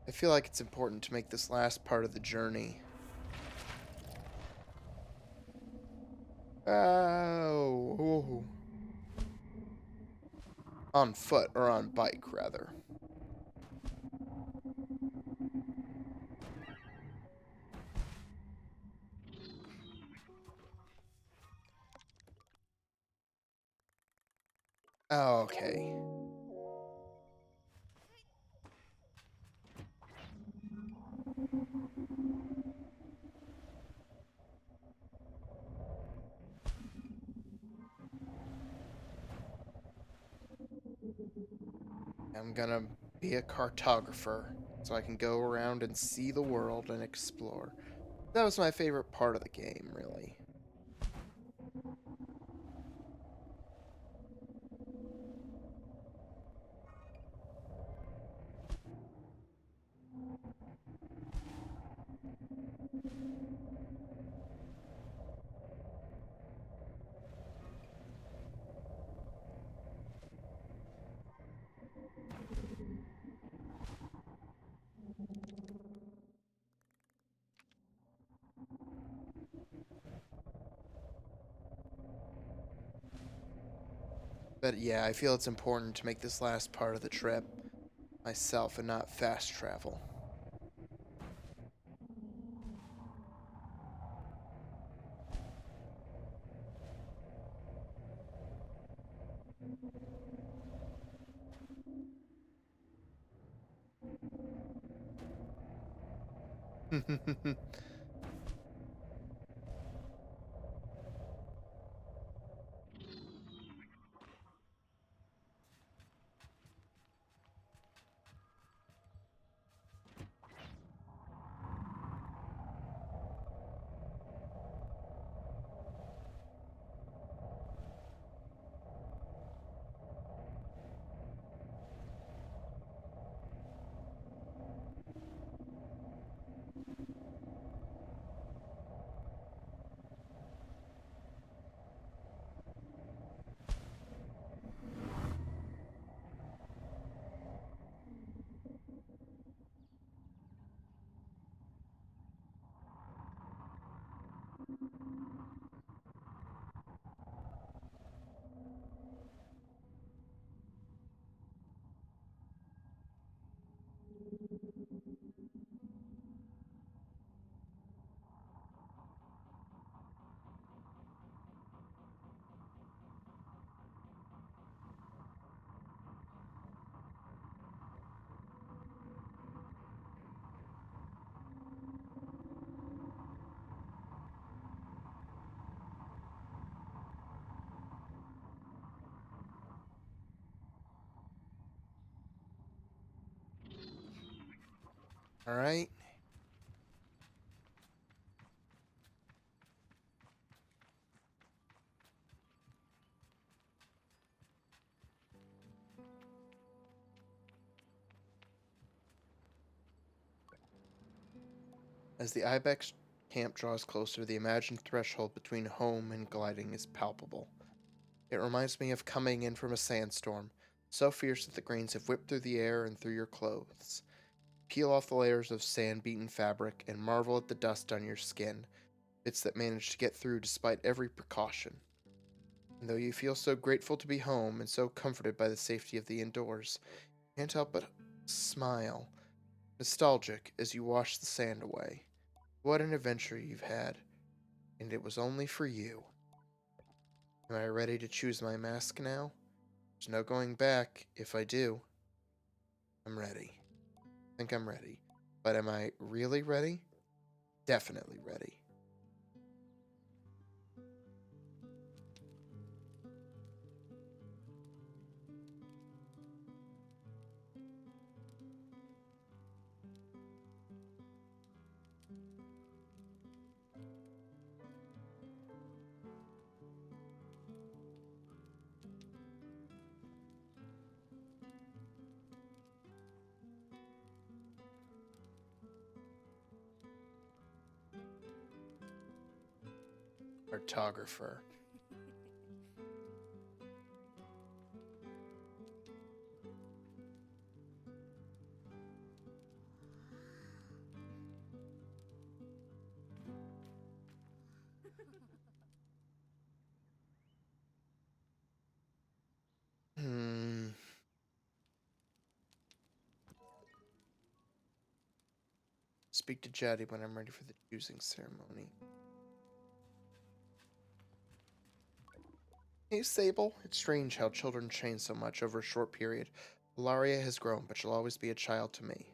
I feel like it's important to make this last part of the journey oh, on foot, or on bike, rather. Okay. I'm gonna be a cartographer so I can go around and see the world and explore. That was my favorite part of the game, really. But yeah, I feel it's important to make this last part of the trip myself and not fast travel. All right. As the ibex camp draws closer, the imagined threshold between home and gliding is palpable. It reminds me of coming in from a sandstorm, so fierce that the grains have whipped through the air and through your clothes. Peel off the layers of sand-beaten fabric and marvel at the dust on your skin, bits that managed to get through despite every precaution. And though you feel so grateful to be home and so comforted by the safety of the indoors, you can't help but smile, nostalgic as you wash the sand away. What an adventure you've had, and it was only for you. Am I ready to choose my mask now? There's no going back if I do. I'm ready. I think I'm ready. But am I really ready? Definitely ready. Cartographer. Hmm. Speak to Jaddy when I'm ready for the choosing ceremony. Hey, Sable. It's strange how children change so much over a short period. Ilaria has grown, but she'll always be a child to me.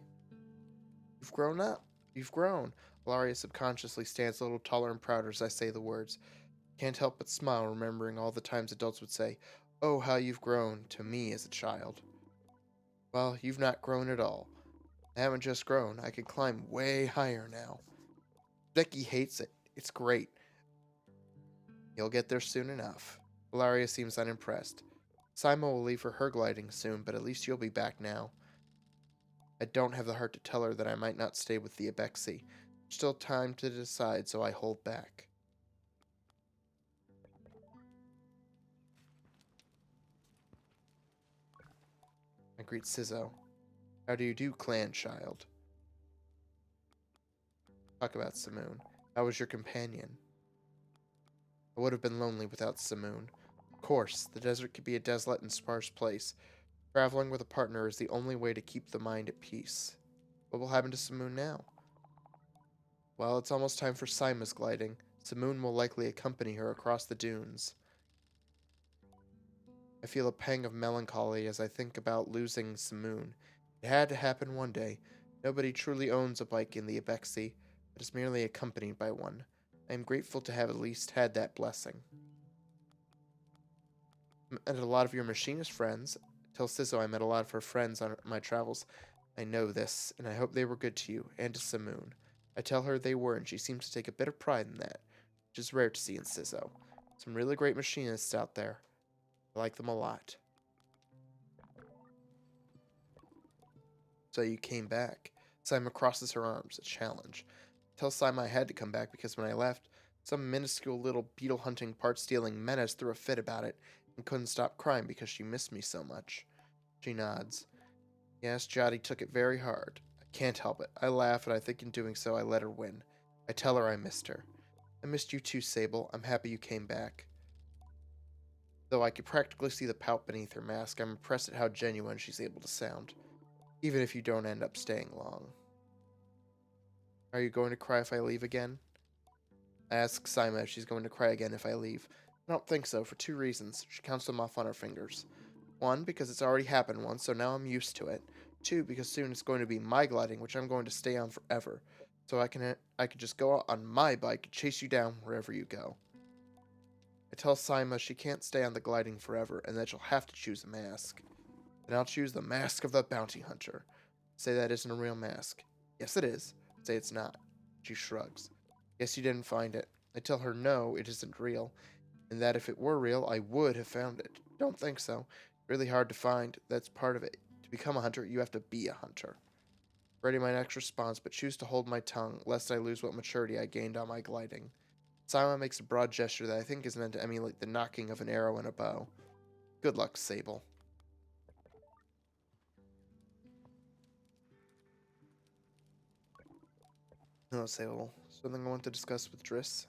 You've grown up. You've grown. Ilaria subconsciously stands a little taller and prouder as I say the words. Can't help but smile, remembering all the times adults would say, "Oh, how you've grown," to me as a child. Well, you've not grown at all. I haven't just grown. I can climb way higher now. Becky hates it. It's great. You'll get there soon enough. Valeria seems unimpressed. Simon will leave for her gliding soon, but at least you'll be back now. I don't have the heart to tell her that I might not stay with the Abexi. Still time to decide, so I hold back. I greet Sizzo. How do you do, clan child? Talk about Simoon. How was your companion? I would have been lonely without Simoon. Of course, the desert can be a desolate and sparse place. Traveling with a partner is the only way to keep the mind at peace. What will happen to Simoon now? Well, it's almost time for Sima's gliding. Simoon will likely accompany her across the dunes. I feel a pang of melancholy as I think about losing Simoon. It had to happen one day. Nobody truly owns a bike in the Abexi, but is merely accompanied by one. I am grateful to have at least had that blessing. Met a lot of your machinist friends. Tell Sizzo I met a lot of her friends on my travels. I know this, and I hope they were good to you, and to Simoon. I tell her they were, and she seems to take a bit of pride in that, which is rare to see in Sizzo. Some really great machinists out there. I like them a lot. So you came back. Sima crosses her arms, a challenge. Tell Sima I had to come back because when I left, some minuscule little beetle hunting part stealing menace threw a fit about it and couldn't stop crying because she missed me so much. She nods. Yes, Jotty took it very hard. I can't help it. I laugh, and I think in doing so I let her win. I tell her I missed her. I missed you too, Sable. I'm happy you came back. Though I could practically see the pout beneath her mask, I'm impressed at how genuine she's able to sound, even if you don't end up staying long. Are you going to cry if I leave again? I ask Sima if she's going to cry again if I leave. I don't think so, for two reasons. She counts them off on her fingers. One, because it's already happened once, so now I'm used to it. Two, because soon it's going to be my gliding, which I'm going to stay on forever. So I can just go out on my bike and chase you down wherever you go. I tell Sima she can't stay on the gliding forever, and that she'll have to choose a mask. Then I'll choose the mask of the bounty hunter. Say that isn't a real mask. Yes, it is. Say it's not. She shrugs. Guess you didn't find it. I tell her no, it isn't real, and that if it were real, I would have found it. Don't think so. Really hard to find. That's part of it. To become a hunter, you have to be a hunter. Ready my next response, but choose to hold my tongue, lest I lose what maturity I gained on my gliding. Simon makes a broad gesture that I think is meant to emulate the knocking of an arrow in a bow. Good luck, Sable. Hello, Sable. Something I want to discuss with Driss.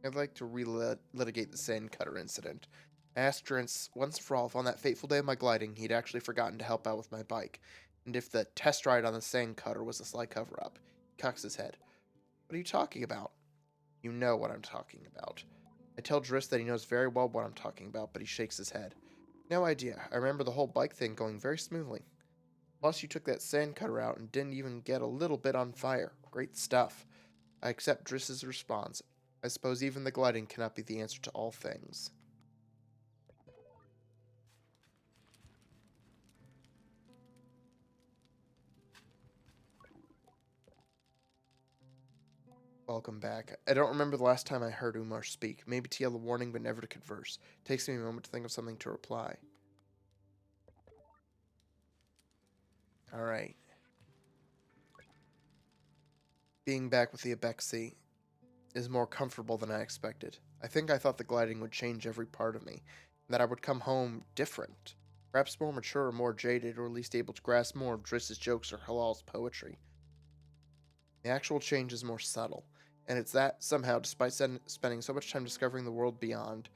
I'd like to relitigate the sand cutter incident. I asked Driss once for all if on that fateful day of my gliding he'd actually forgotten to help out with my bike, and if the test ride on the sand cutter was a sly cover-up. He cocks his head. What are you talking about? You know what I'm talking about. I tell Driss that he knows very well what I'm talking about, but he shakes his head. No idea. I remember the whole bike thing going very smoothly. Plus, you took that sand cutter out and didn't even get a little bit on fire. Great stuff. I accept Driss's response. I suppose even the gliding cannot be the answer to all things. Welcome back. I don't remember the last time I heard Umar speak. Maybe to yell a warning, but never to converse. It takes me a moment to think of something to reply. Alright. Being back with the Abexi is more comfortable than I expected. I think I thought the gliding would change every part of me, and that I would come home different. Perhaps more mature or more jaded, or at least able to grasp more of Driss's jokes or Halal's poetry. The actual change is more subtle, and it's that, somehow, despite spending so much time discovering the world beyond,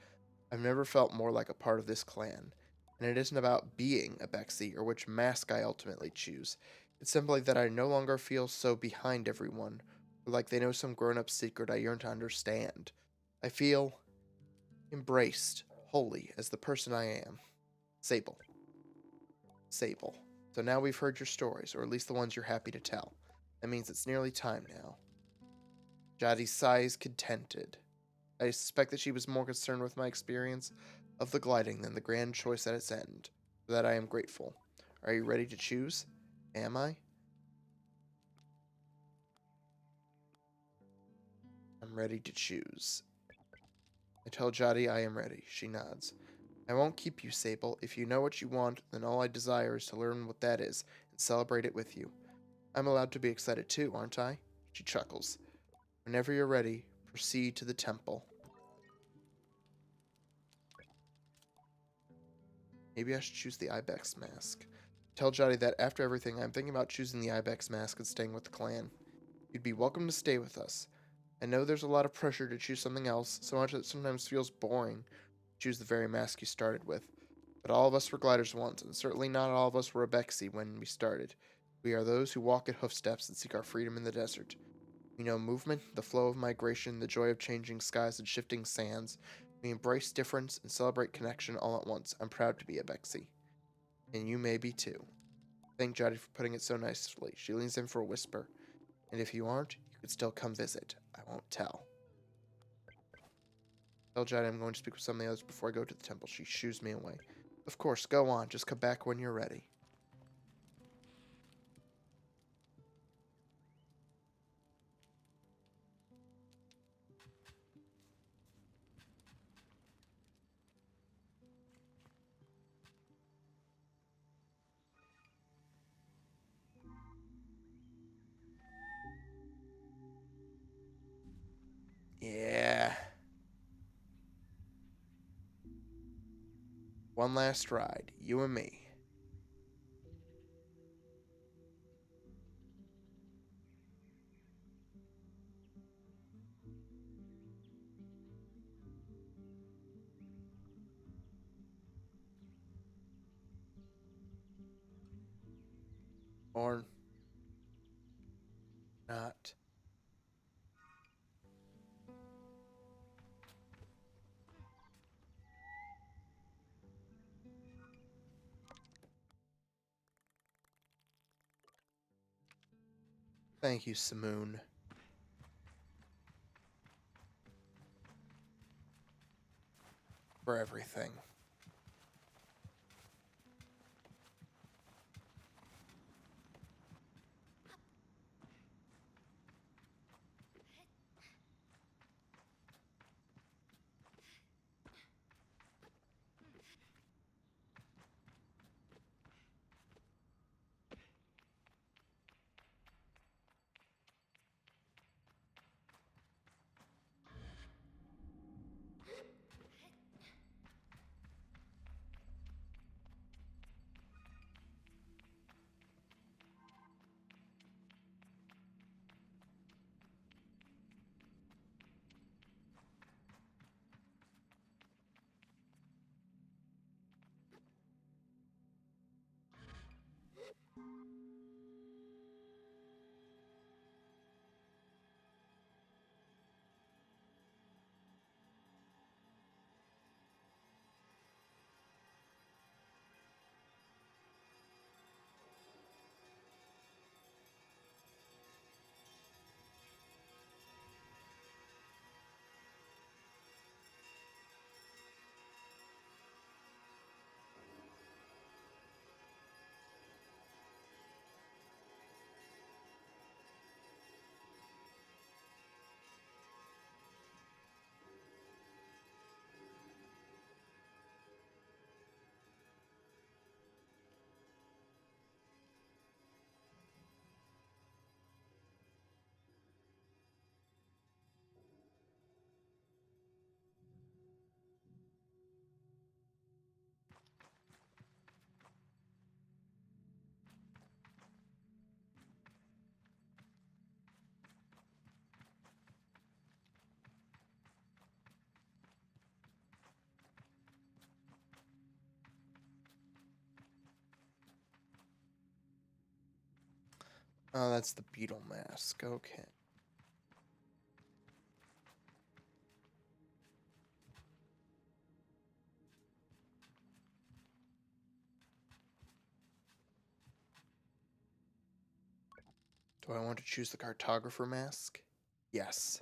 I've never felt more like a part of this clan. And it isn't about being a Bexy or which mask I ultimately choose. It's simply that I no longer feel so behind everyone, or like they know some grown up secret I yearn to understand. I feel embraced, wholly, as the person I am. Sable. Sable. So now we've heard your stories, or at least the ones you're happy to tell. That means it's nearly time now. Jadi sighs contented. I suspect that she was more concerned with my experience of the gliding than the grand choice at its end. For that I am grateful. Are you ready to choose? Am I? I'm ready to choose. I tell Jotty I am ready. She nods. I won't keep you, Sable. If you know what you want, then all I desire is to learn what that is and celebrate it with you. I'm allowed to be excited too, aren't I? She chuckles. Whenever you're ready, proceed to the temple. Maybe I should choose the ibex mask. Tell Jotty that after everything, I'm thinking about choosing the ibex mask and staying with the clan. You'd be welcome to stay with us. I know there's a lot of pressure to choose something else, so much that it sometimes feels boring to choose the very mask you started with. But all of us were gliders once, and certainly not all of us were Abexi when we started. We are those who walk at hoofsteps and seek our freedom in the desert. We know movement, the flow of migration, the joy of changing skies and shifting sands. We embrace difference and celebrate connection all at once. I'm proud to be Abexi. And you may be too. Thank Jotty for putting it so nicely. She leans in for a whisper. And if you aren't, you could still come visit. I won't tell. Tell Jotty I'm going to speak with some of the others before I go to the temple. She shoos me away. Of course, go on. Just come back when you're ready. Yeah. One last ride. You and me. Or not. Thank you, Simoon, for everything. Oh, that's the beetle mask. Okay. Do I want to choose the cartographer mask? Yes.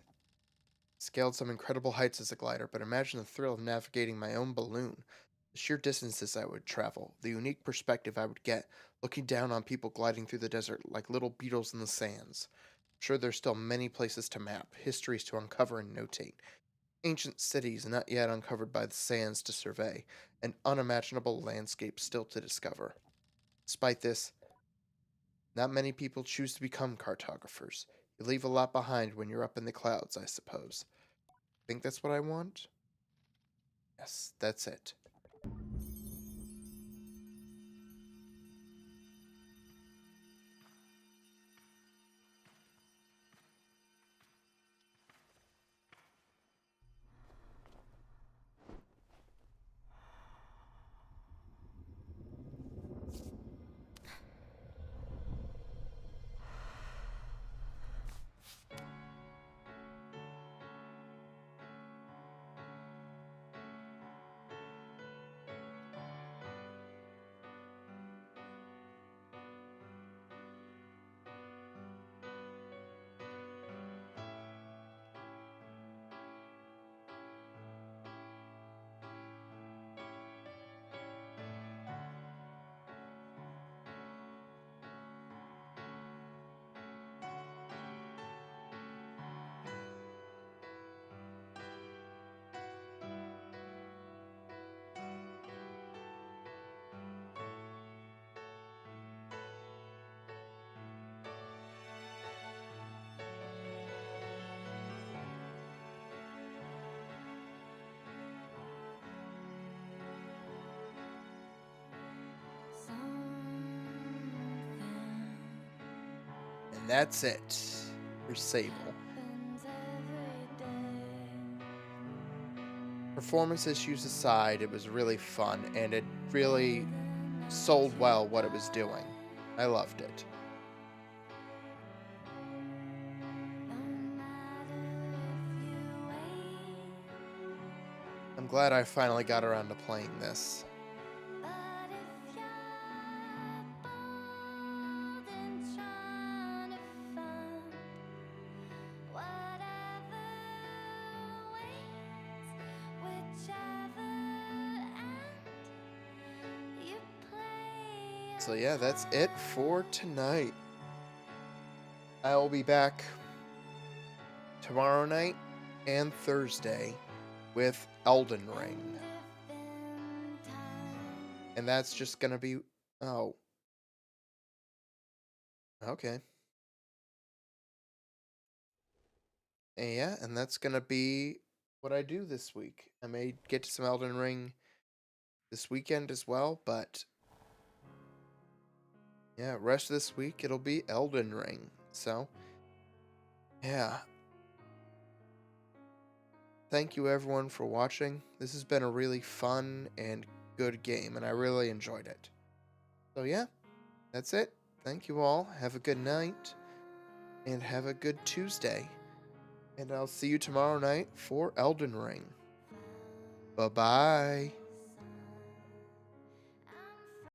Scaled some incredible heights as a glider, but imagine the thrill of navigating my own balloon. The sheer distances I would travel, the unique perspective I would get, looking down on people gliding through the desert like little beetles in the sands. I'm sure there's still many places to map, histories to uncover and notate, ancient cities not yet uncovered by the sands to survey, and unimaginable landscapes still to discover. Despite this, not many people choose to become cartographers. You leave a lot behind when you're up in the clouds, I suppose. Think that's what I want? Yes, that's it. And that's it for Sable. Performance issues aside, it was really fun, and it really sold well what it was doing. I loved it. I'm glad I finally got around to playing this. So yeah, that's it for tonight. I will be back tomorrow night and Thursday with Elden Ring. And that's just gonna be... Oh. Okay. And yeah, and that's gonna be what I do this week. I may get to some Elden Ring this weekend as well, but yeah, rest of this week it'll be Elden Ring. So, yeah. Thank you everyone for watching. This has been a really fun and good game, and I really enjoyed it. So yeah, that's it. Thank you all. Have a good night, and have a good Tuesday. And I'll see you tomorrow night for Elden Ring. Bye-bye.